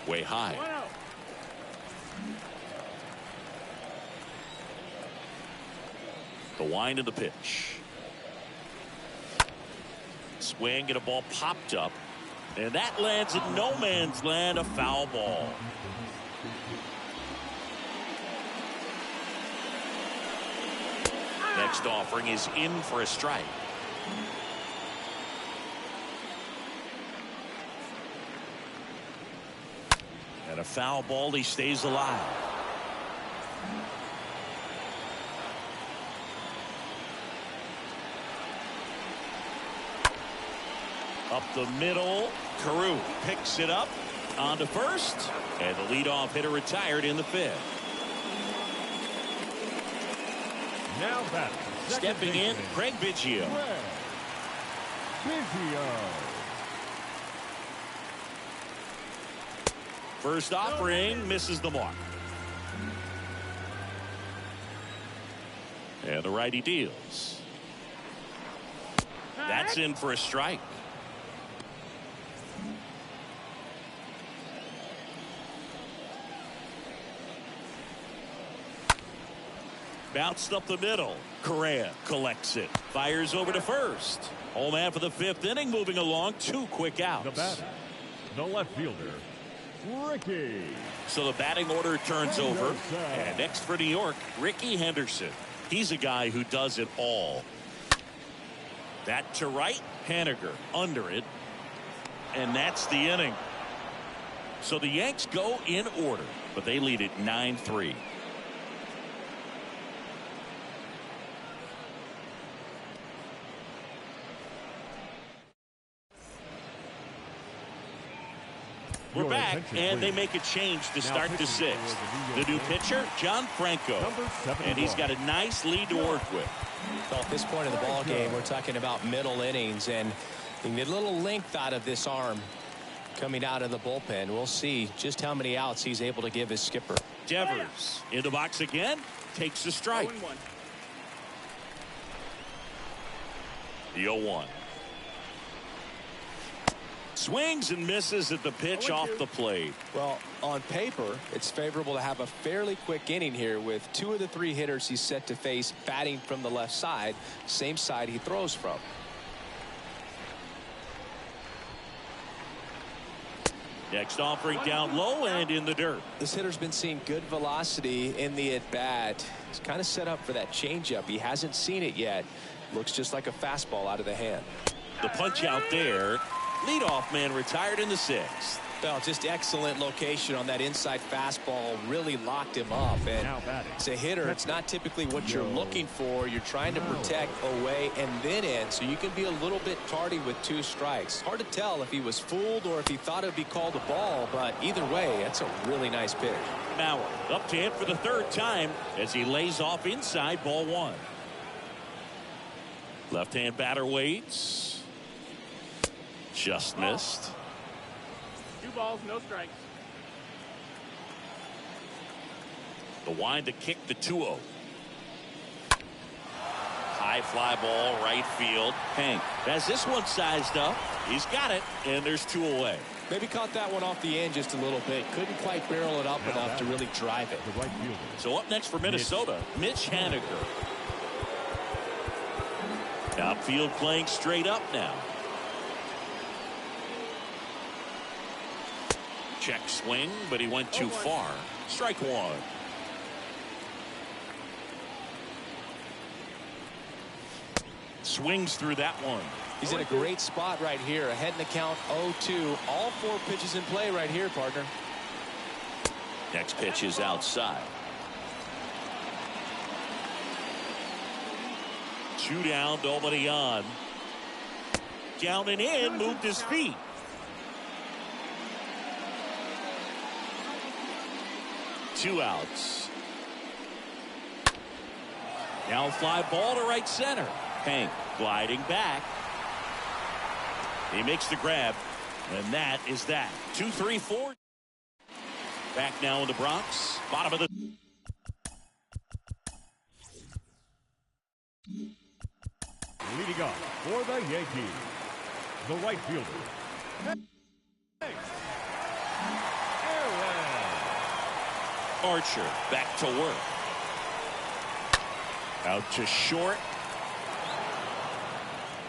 Way high. The wind of the pitch. Swing and a ball popped up. And that lands in no man's land, a foul ball. Next offering is in for a strike. And a foul ball, he stays alive. Up the middle, Carew picks it up onto first, and the leadoff hitter retired in the 5th. Now back. Stepping in, Craig Biggio. First offering misses the mark. And the righty deals. That's in for a strike. Bounced up the middle. Correa collects it. Fires over to first. Home man for the 5th inning, moving along. 2 quick outs. The batter, the left fielder, Ricky. So the batting order turns over. And next for New York, Ricky Henderson. He's a guy who does it all. That to right, Haniger under it. And that's the inning. So the Yanks go in order, but they lead it 9-3. We're back, and they make a change to start the 6th. The new pitcher, John Franco, and he's got a nice lead to work with. Well, at this point in the ball game, we're talking about middle innings, and you get a little length out of this arm coming out of the bullpen. We'll see just how many outs he's able to give his skipper. Devers in the box again, takes the strike. The 0-1. Swings and misses at the pitch off the plate. Well, on paper, it's favorable to have a fairly quick inning here with 2 of the 3 hitters he's set to face batting from the left side, same side he throws from. Next offering down low and in the dirt. This hitter's been seeing good velocity in the at-bat. He's kind of set up for that changeup. He hasn't seen it yet. Looks just like a fastball out of the hand. The punch out there. Leadoff man retired in the 6th. Well, just excellent location on that inside fastball. Really locked him up. And as a hitter, it's not typically what you're looking for. You're trying to protect away and then in, so you can be a little bit tardy with 2 strikes. Hard to tell if he was fooled or if he thought it would be called a ball, but either way, that's a really nice pitch. Mauer up to hit for the 3rd time as he lays off inside, ball 1. Left-hand batter waits. Just missed. 2 balls, no strikes. The wind to kick the 2-0. High fly ball, right field. Hank has this one sized up. He's got it, and there's 2 away. Maybe caught that one off the end just a little bit. Couldn't quite barrel it up enough to really drive it. The right fielder. So up next for Minnesota, Mitch Haniger. Outfield playing straight up now. Check swing, but he went too far. Strike one. Swings through that one. He's in a great spot right here. Ahead in the count 0-2. All 4 pitches in play right here, partner. Next pitch is outside. 2 down, nobody on. Down and in, moved his feet. Two outs. Now fly ball to right center. Hank gliding back. He makes the grab, and that is that. 2-3-4. Back now in the Bronx. Bottom of the. Leading up for the Yankees, the right fielder, Archer back to work. Out to short.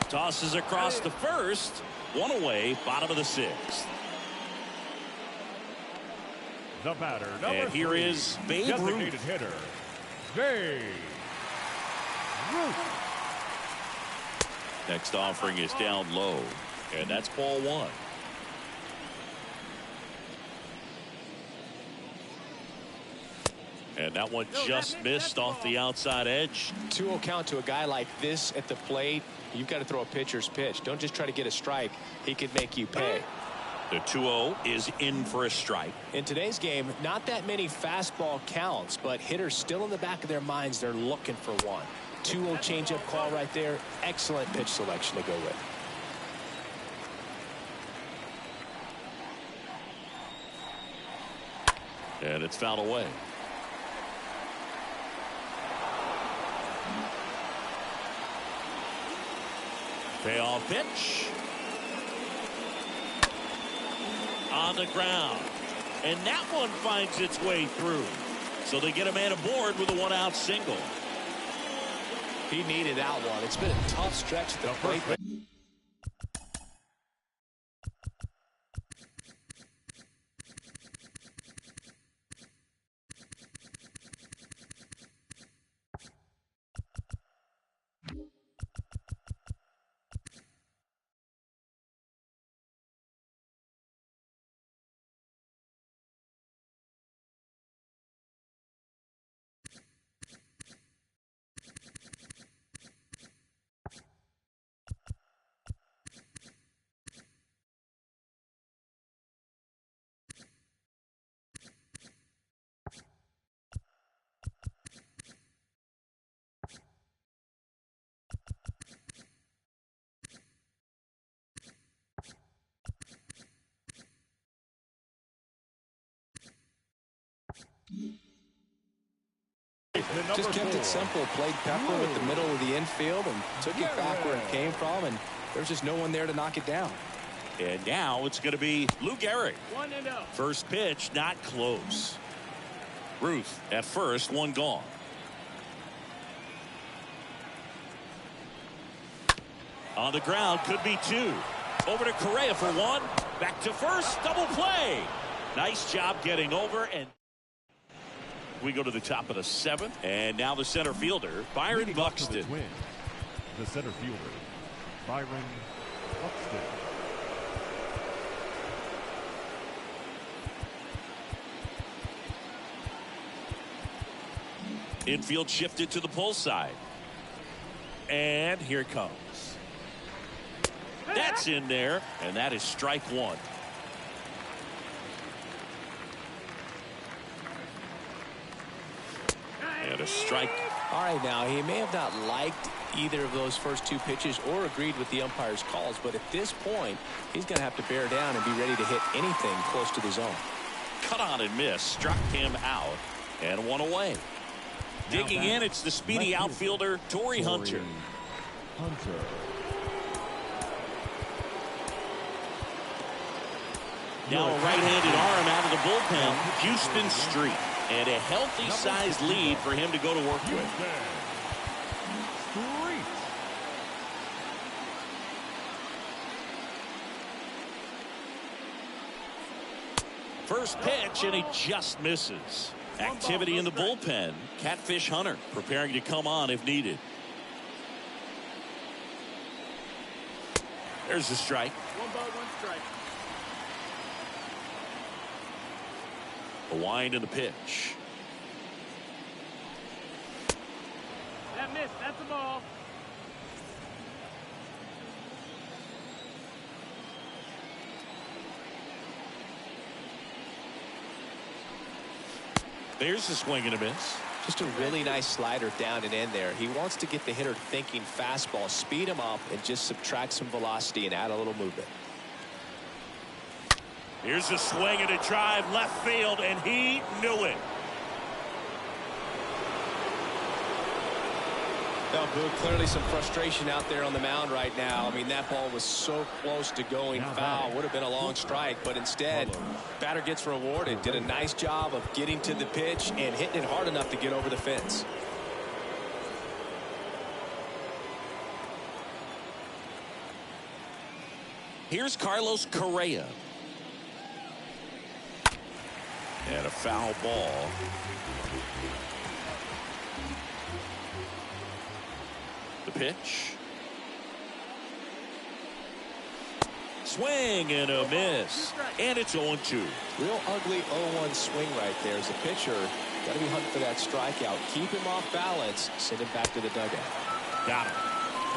Tosses across the first. One away, bottom of the 6th. the batter, number and here 3, is Babe designated Ruth. hitter, Babe Ruth. Next offering is down low, and that's ball 1. And that one just missed off the outside edge. 2-0 count to a guy like this at the plate. You've got to throw a pitcher's pitch. Don't just try to get a strike. He could make you pay. The 2-0 is in for a strike. In today's game, not that many fastball counts, but hitters still in the back of their minds, they're looking for one. 2-0 changeup call right there. Excellent pitch selection to go with. And it's fouled away. Payoff pitch. On the ground. And that one finds its way through. So they get a man aboard with a 1-out single. He needed that one. It's been a tough stretch at the plate. Just kept it simple. Played pepper with the middle of the infield and took it back where it came from, and there's just no one there to knock it down. And now it's going to be Lou Gehrig. 1-0. First pitch, not close. Ruth at first, one gone. On the ground, could be 2. Over to Correa for 1. Back to first, double play. Nice job getting over, and we go to the top of the 7th, and now the center fielder, Byron Buxton. The center fielder, Byron Buxton. Infield shifted to the pull side. And here it comes. That's in there, and that is strike 1. And a strike. All right, now, he may have not liked either of those first 2 pitches or agreed with the umpire's calls, but at this point, he's going to have to bear down and be ready to hit anything close to the zone. Cut on and miss. Struck him out, and 1 away. Digging in, it's the speedy outfielder, Torrey Hunter. Now a right-handed arm out of the bullpen, Houston Street. And a healthy-sized lead for him to go to work with. First pitch, and he just misses. Activity in the bullpen. Catfish Hunter preparing to come on if needed. There's the strike. 1 ball, 1 strike. The wind and the pitch. That missed. That's a ball. There's a swing and a miss. Just a really nice slider down and in there. He wants to get the hitter thinking fastball, speed him up, and just subtract some velocity and add a little movement. Here's a swing and a drive left field, and he knew it. Now, Boo, clearly some frustration out there on the mound right now. I mean, that ball was so close to going foul. Would have been a long strike, but instead, batter gets rewarded. Did a nice job of getting to the pitch and hitting it hard enough to get over the fence. Here's Carlos Correa. And a foul ball. The pitch. Swing and a miss. And it's 0-2. Real ugly 0-1 swing right there. As a pitcher, got to be hunting for that strikeout. Keep him off balance. Send him back to the dugout. Got him.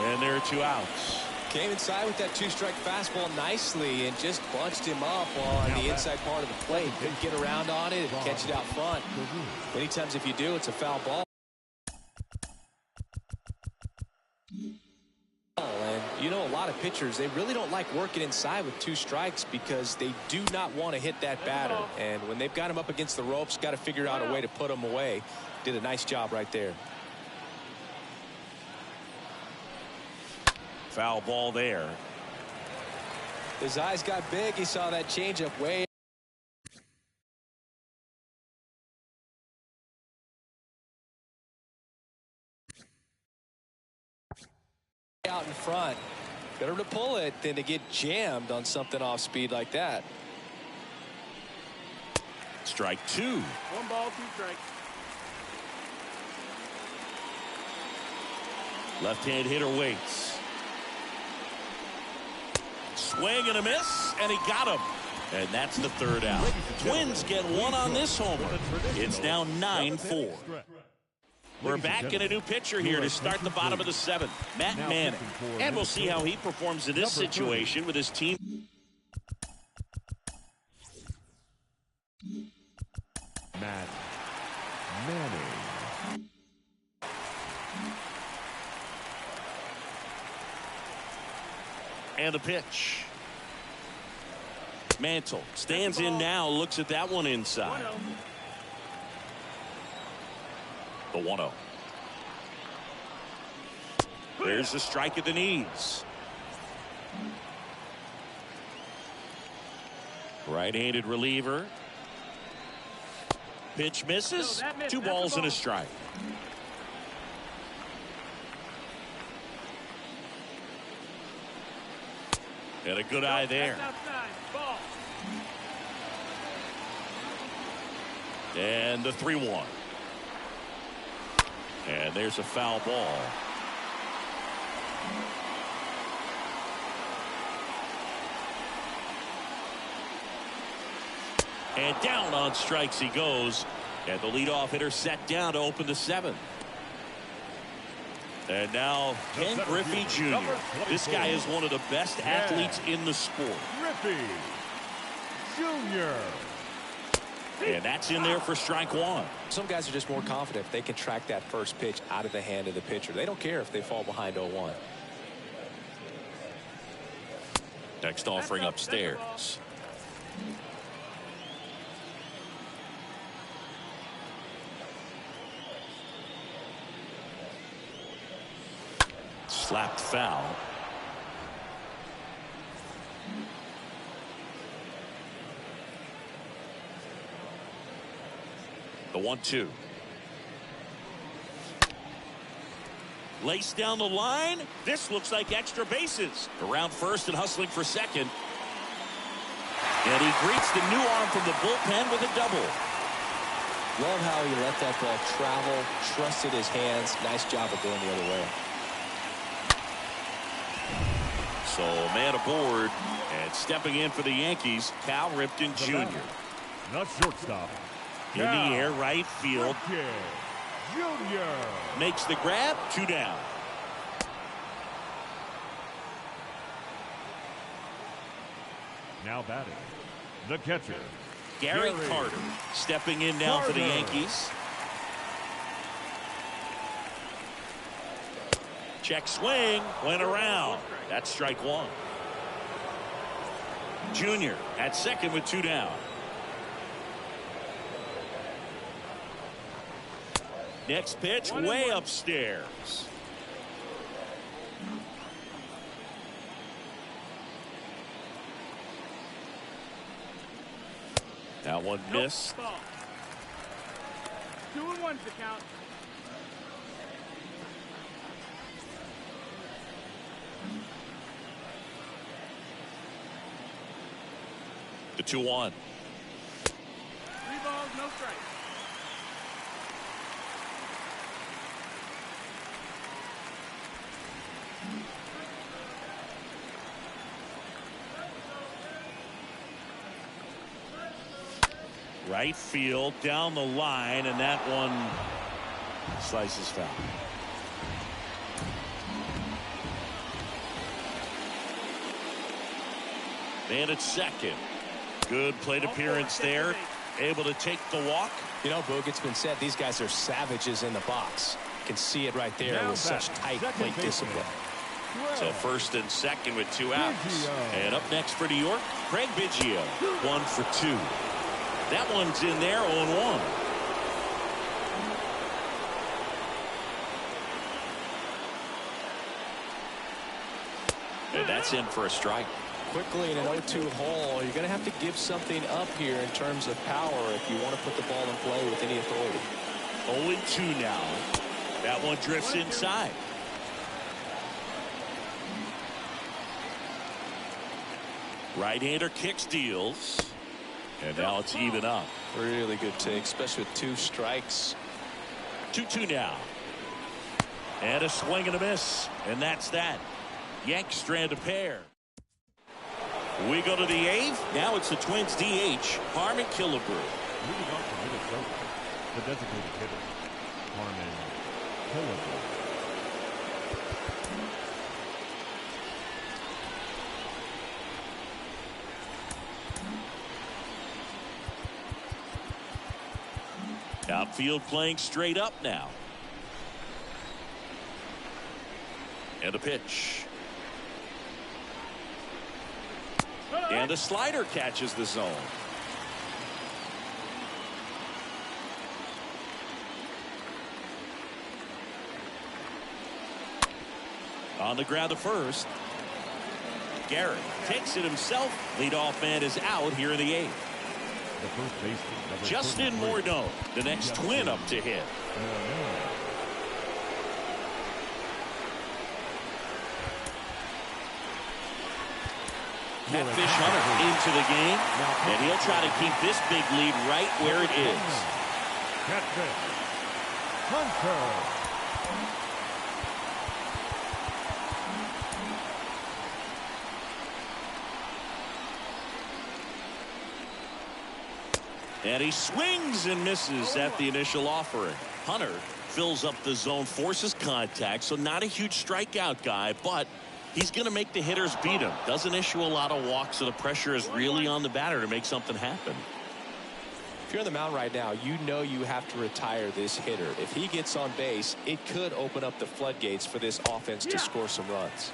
And there are 2 outs. Came inside with that 2-strike fastball nicely and just bunched him up on the inside part of the plate. Couldn't get around on it and catch it out front. Many times if you do, it's a foul ball. And you know, a lot of pitchers, they really don't like working inside with 2 strikes because they do not want to hit that batter. And when they've got him up against the ropes, got to figure out a way to put him away. Did a nice job right there. Foul ball there. His eyes got big. He saw that changeup way out in front. Better to pull it than to get jammed on something off speed like that. Strike 2. 1 ball, 2 strikes. Left-hand hitter waits. Swing and a miss, and he got him. And that's the 3rd out. Twins get 1 on this homer. It's now 9-4. We're back in a new pitcher here to start the bottom of the 7th, Matt Manning. And we'll see how he performs in this situation with his team. Matt Manning. And the pitch. Mantle stands in now, looks at that one inside. 1-0. The 1-0. There's the strike at the knees. Right-handed reliever. Pitch misses. 2 balls and a strike. And a good eye there. And the 3-1. And there's a foul ball. And down on strikes he goes. And the leadoff hitter set down to open the 7th. And now Ken Griffey Jr. This guy is one of the best athletes in the sport. Griffey Jr. And that's in there for strike 1. Some guys are just more confident if they can track that first pitch out of the hand of the pitcher. They don't care if they fall behind 0-1. Next offering upstairs. Slapped foul. The 1-2. Laced down the line. This looks like extra bases. Around first and hustling for second. And he greets the new arm from the bullpen with a double. Love how he let that ball travel, trusted his hands. Nice job of going the other way. So man aboard, and stepping in for the Yankees, Cal Ripken Jr. The shortstop. In the air, right field. Jr. Makes the grab, 2 down. Now batting, the catcher, Gary Carter stepping in now for the Yankees. Check swing, went around. That's strike 1. Junior at second with 2 down. Next pitch, way upstairs. That one missed. 2-1's the count. The 2-1. 3 balls, no strikes. Right field, down the line, and that one slices foul. Man at second. Good plate appearance there. Able to take the walk. You know, Boog, it's been said these guys are savages in the box. You can see it right there with such tight plate discipline. So first and second with 2 outs. And up next for New York, Craig Biggio. 1 for 2. That one's in there, 0-1. And that's in for a strike. Quickly in an 0-2 hole, you're going to have to give something up here in terms of power if you want to put the ball in play with any authority. 0-2 now. That one drifts inside. Right-hander kicks, deals. And now it's even up. Really good take, especially with 2 strikes. 2-2 now. And a swing and a miss. And that's that. Yanks strand a pair. We go to the 8th. Now it's the Twins DH, Harmon Killebrew. Moving on to Minnesota, the designated hitter, Harmon Killebrew. Outfield playing straight up now. And a pitch. And a slider catches the zone. On the ground to first. Garrett takes it himself. Leadoff man is out here in the 8th. The first baseman, Justin Morneau, the next Twin up to hit. Catfish Hunter into the game, and he'll try to keep this big lead right where it is. Catfish Hunter. And he swings and misses at the initial offering. Hunter fills up the zone, forces contact, so not a huge strikeout guy, but he's going to make the hitters beat him. Doesn't issue a lot of walks, so the pressure is really on the batter to make something happen. If you're on the mound right now, you know you have to retire this hitter. If he gets on base, it could open up the floodgates for this offense to score some runs.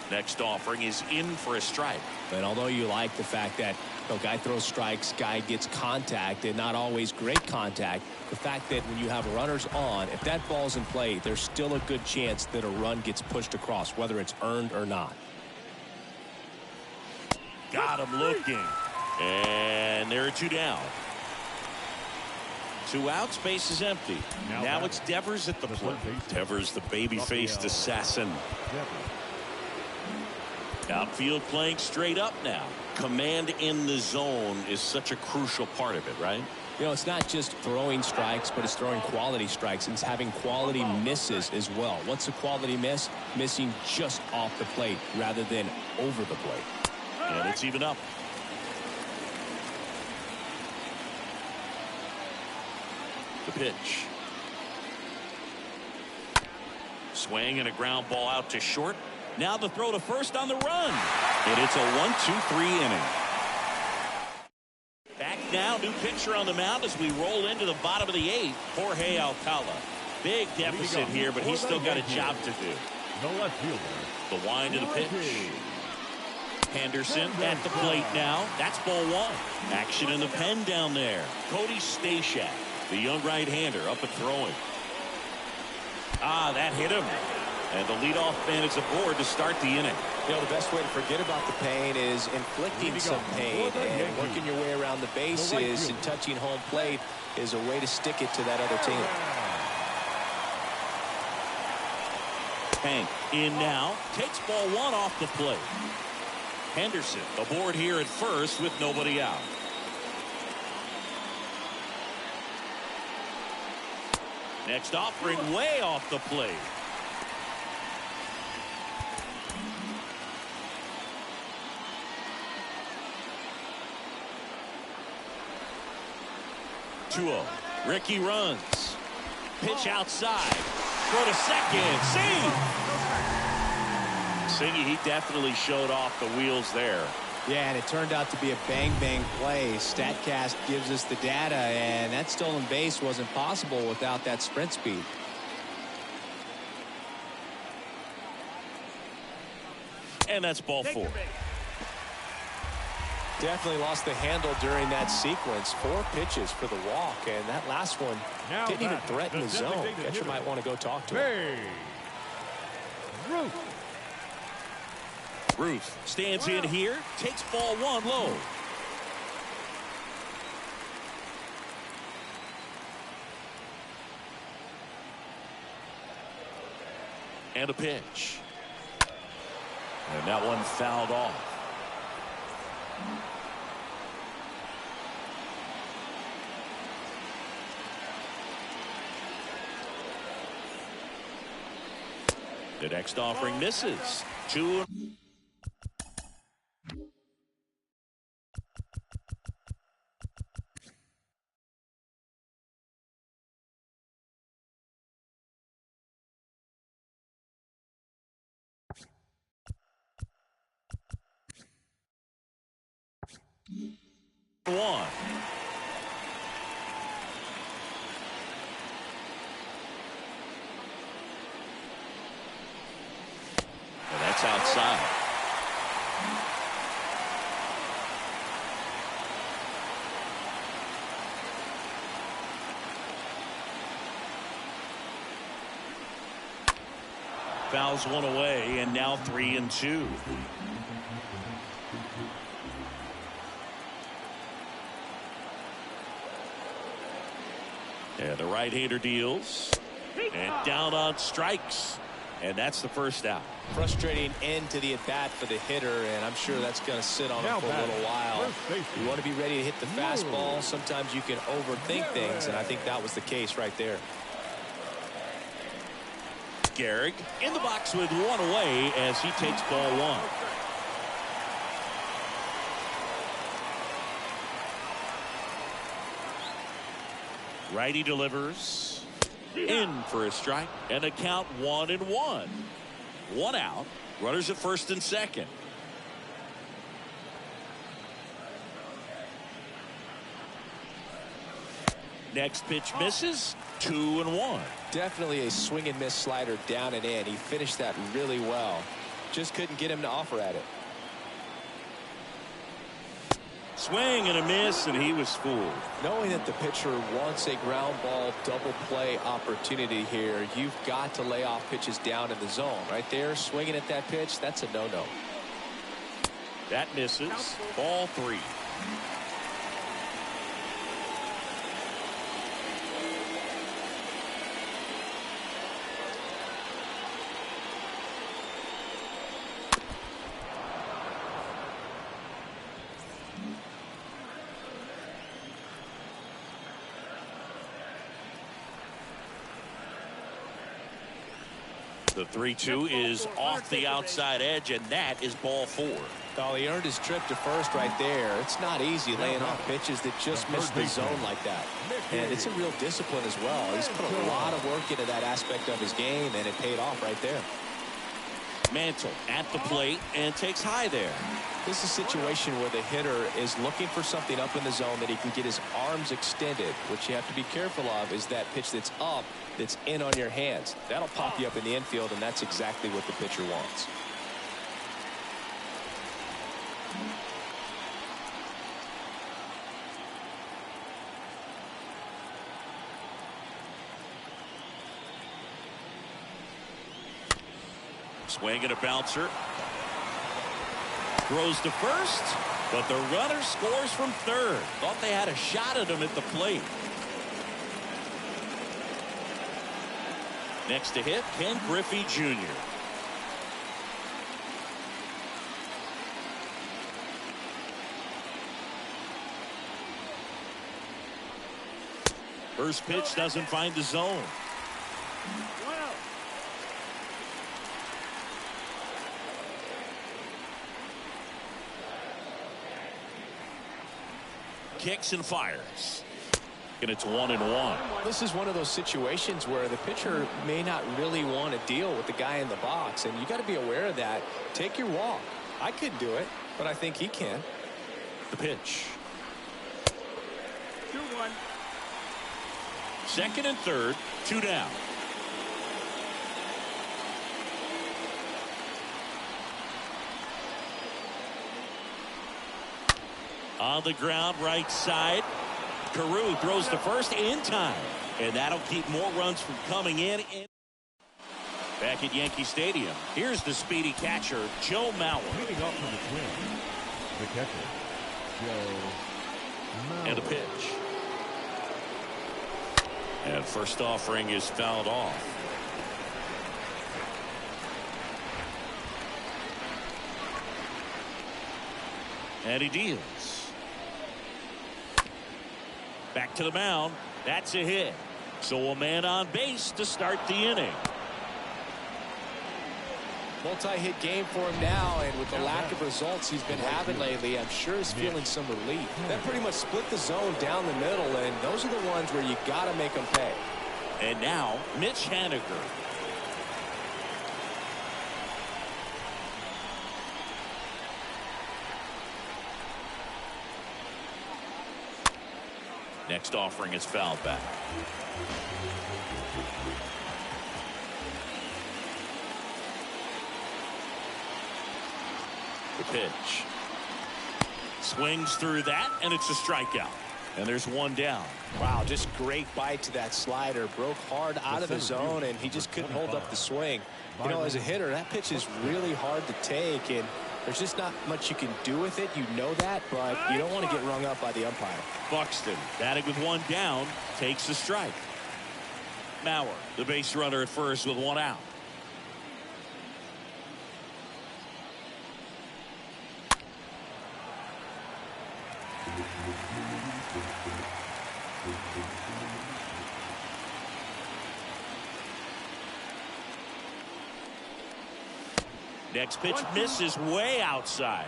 Next offering is in for a strike. And although you like the fact that guy throws strikes, guy gets contact, and not always great contact, the fact that when you have runners on, if that ball's in play, there's still a good chance that a run gets pushed across, whether it's earned or not. Got him looking. And there are 2 down. 2 outs, base is empty. Now it's Devers at the plate. Devers, the baby-faced assassin. Outfield playing straight up now. Command in the zone is such a crucial part of it, right? You know, it's not just throwing strikes, but it's throwing quality strikes, and it's having quality misses as well. What's a quality miss? Missing just off the plate rather than over the plate. And it's even up. The pitch. Swing and a ground ball out to short. Now the throw to first on the run. And it's a 1-2-3 inning. Back now, new pitcher on the mound as we roll into the bottom of the 8th. Jorge Alcala. Big deficit here, but he's still got a job to do. The left fielder. The wind of the pitch. Henderson at the plate now. That's ball 1. Action in the pen down there. Cody Stashak, the young right-hander, up and throwing. That hit him. And the leadoff man is aboard to start the inning. You know, the best way to forget about the pain is inflicting some pain, and working your way around the bases and touching home plate is a way to stick it to that other team. Hank in now, takes ball 1 off the plate. Henderson aboard here at first with nobody out. Next offering way off the plate. Ricky runs. Pitch outside. Throw to second. Singy, he definitely showed off the wheels there. Yeah, and it turned out to be a bang-bang play. StatCast gives us the data, and that stolen base wasn't possible without that sprint speed. And that's ball 4. Definitely lost the handle during that sequence. 4 pitches for the walk, and that last one didn't even threaten the zone. Catcher might want to go talk to him. Ruth stands in here, takes ball 1 low. And a pitch. And that one fouled off. The next offering misses. 2. One. And that's outside. Fouls one away, and now 3-2. And the right-hander deals. And down on strikes. And that's the first out. Frustrating end to the at-bat for the hitter, and I'm sure that's going to sit on him for a little while. You want to be ready to hit the fastball. Sometimes you can overthink things, and I think that was the case right there. Gehrig in the box with 1 away as he takes ball 1. Righty delivers in for a strike, and a count 1-1. 1 out. Runners at first and second. Next pitch misses. 2-1. Definitely a swing and miss slider down and in. He finished that really well. Just couldn't get him to offer at it. Swing and a miss, and he was fooled. Knowing that the pitcher wants a ground ball double play opportunity here, you've got to lay off pitches down in the zone. Right there, swinging at that pitch, that's a no-no. That misses. Ball 3. The 3-2 is off the outside edge, and that is ball 4. Oh, he earned his trip to first right there. It's not easy laying off pitches that just miss the zone like that. And it's a real discipline as well. He's put a lot of work into that aspect of his game, and it paid off right there. Mantle at the plate and takes high there. This is a situation where the hitter is looking for something up in the zone that he can get his arms extended. What you have to be careful of is that pitch that's up, that's in on your hands. That'll pop you up in the infield, and that's exactly what the pitcher wants. Swing and a bouncer. Throws to first, but the runner scores from third. Thought they had a shot at him at the plate. Next to hit, Ken Griffey Jr. First pitch doesn't find the zone. Kicks and fires. And it's 1-1. This is one of those situations where the pitcher may not really want to deal with the guy in the box, and you got to be aware of that. Take your walk. I could do it, but I think he can. The pitch. 2-1. Second and third, 2 down. On the ground, right side. Carew throws to first in time. And that'll keep more runs from coming in. Back at Yankee Stadium, here's the speedy catcher, Joe Mauer. Leading up from the Twins, the catcher, Joe Mauer. And a pitch. And first offering is fouled off. And he deals. Back to the mound. That's a hit. So a man on base to start the inning. Multi-hit game for him now, and with the lack of results he's been having lately, I'm sure he's feeling some relief. That pretty much split the zone down the middle, and those are the ones where you got to make them pay. And now Mitch Haniger. Next offering is fouled back. The pitch. Swings through that, and it's a strikeout. And there's one down. Wow, just great bite to that slider. Broke hard out of the zone, and he just couldn't hold up the swing. You know, as a hitter, that pitch is really hard to take, and there's just not much you can do with it. You know that, but you don't want to get rung up by the umpire. Buxton, batting with one down, takes the strike. Mauer, the base runner at first with one out. Next pitch misses way outside.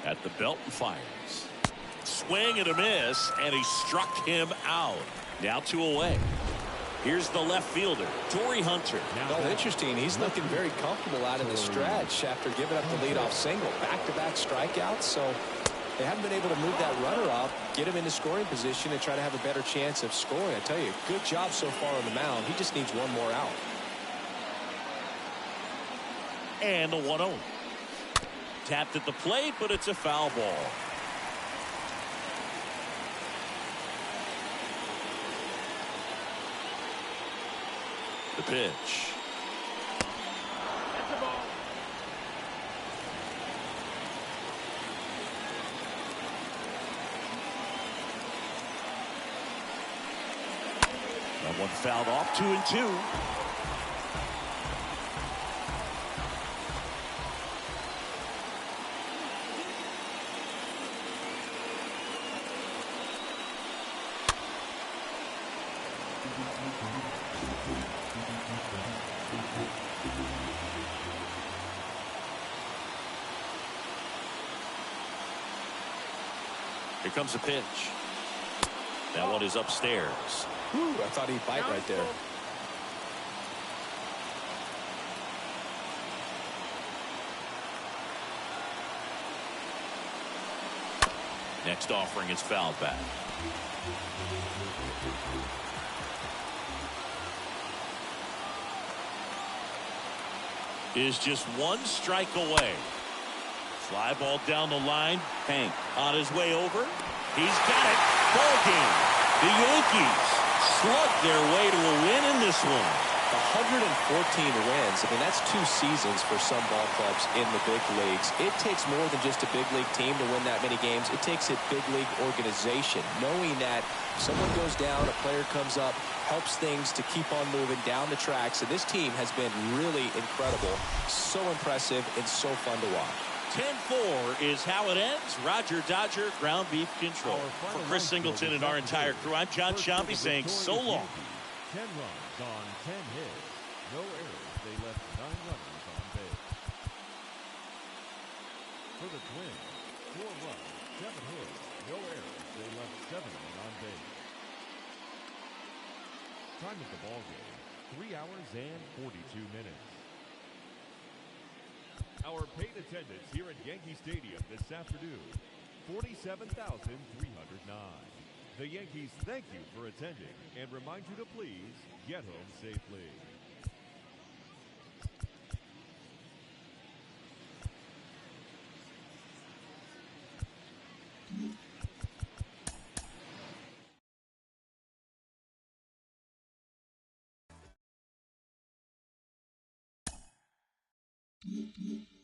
At the belt and fires. Swing and a miss, and he struck him out. Now 2 away. Here's the left fielder, Torrey Hunter. Well, interesting. He's looking very comfortable out in the stretch after giving up the leadoff single. Back-to-back strikeouts, so they haven't been able to move that runner up, get him into scoring position, and try to have a better chance of scoring. I tell you, good job so far on the mound. He just needs one more out. And the 1-0. Tapped at the plate, but it's a foul ball. The pitch. That's a ball. That one fouled off. 2-2. Here comes a pitch. That one is upstairs. Whew, I thought he'd bite right there. Next offering is fouled back. Is just one strike away. Fly ball down the line. Hank on his way over. He's got it. Ball game. The Yankees slug their way to a win in this one. 114 wins. I mean, that's 2 seasons for some ball clubs in the big leagues. It takes more than just a big league team to win that many games. It takes a big league organization, knowing that if someone goes down, a player comes up, helps things to keep on moving down the tracks. And this team has been really incredible, so impressive, and so fun to watch. 10-4 is how it ends. Roger Dodger, ground beef control. For Chris Singleton and our entire crew, I'm John Sciambi saying so long. 10 runs on 10 hits. No errors. They left 9 runners on base. For the Twins, 4 runs, 7 hits. No errors. They left 7 on base. Time of the ball game, 3 hours and 42 minutes. Our paid attendance here at Yankee Stadium this afternoon, 47,309. The Yankees thank you for attending and remind you to please get home safely. Mm-hmm.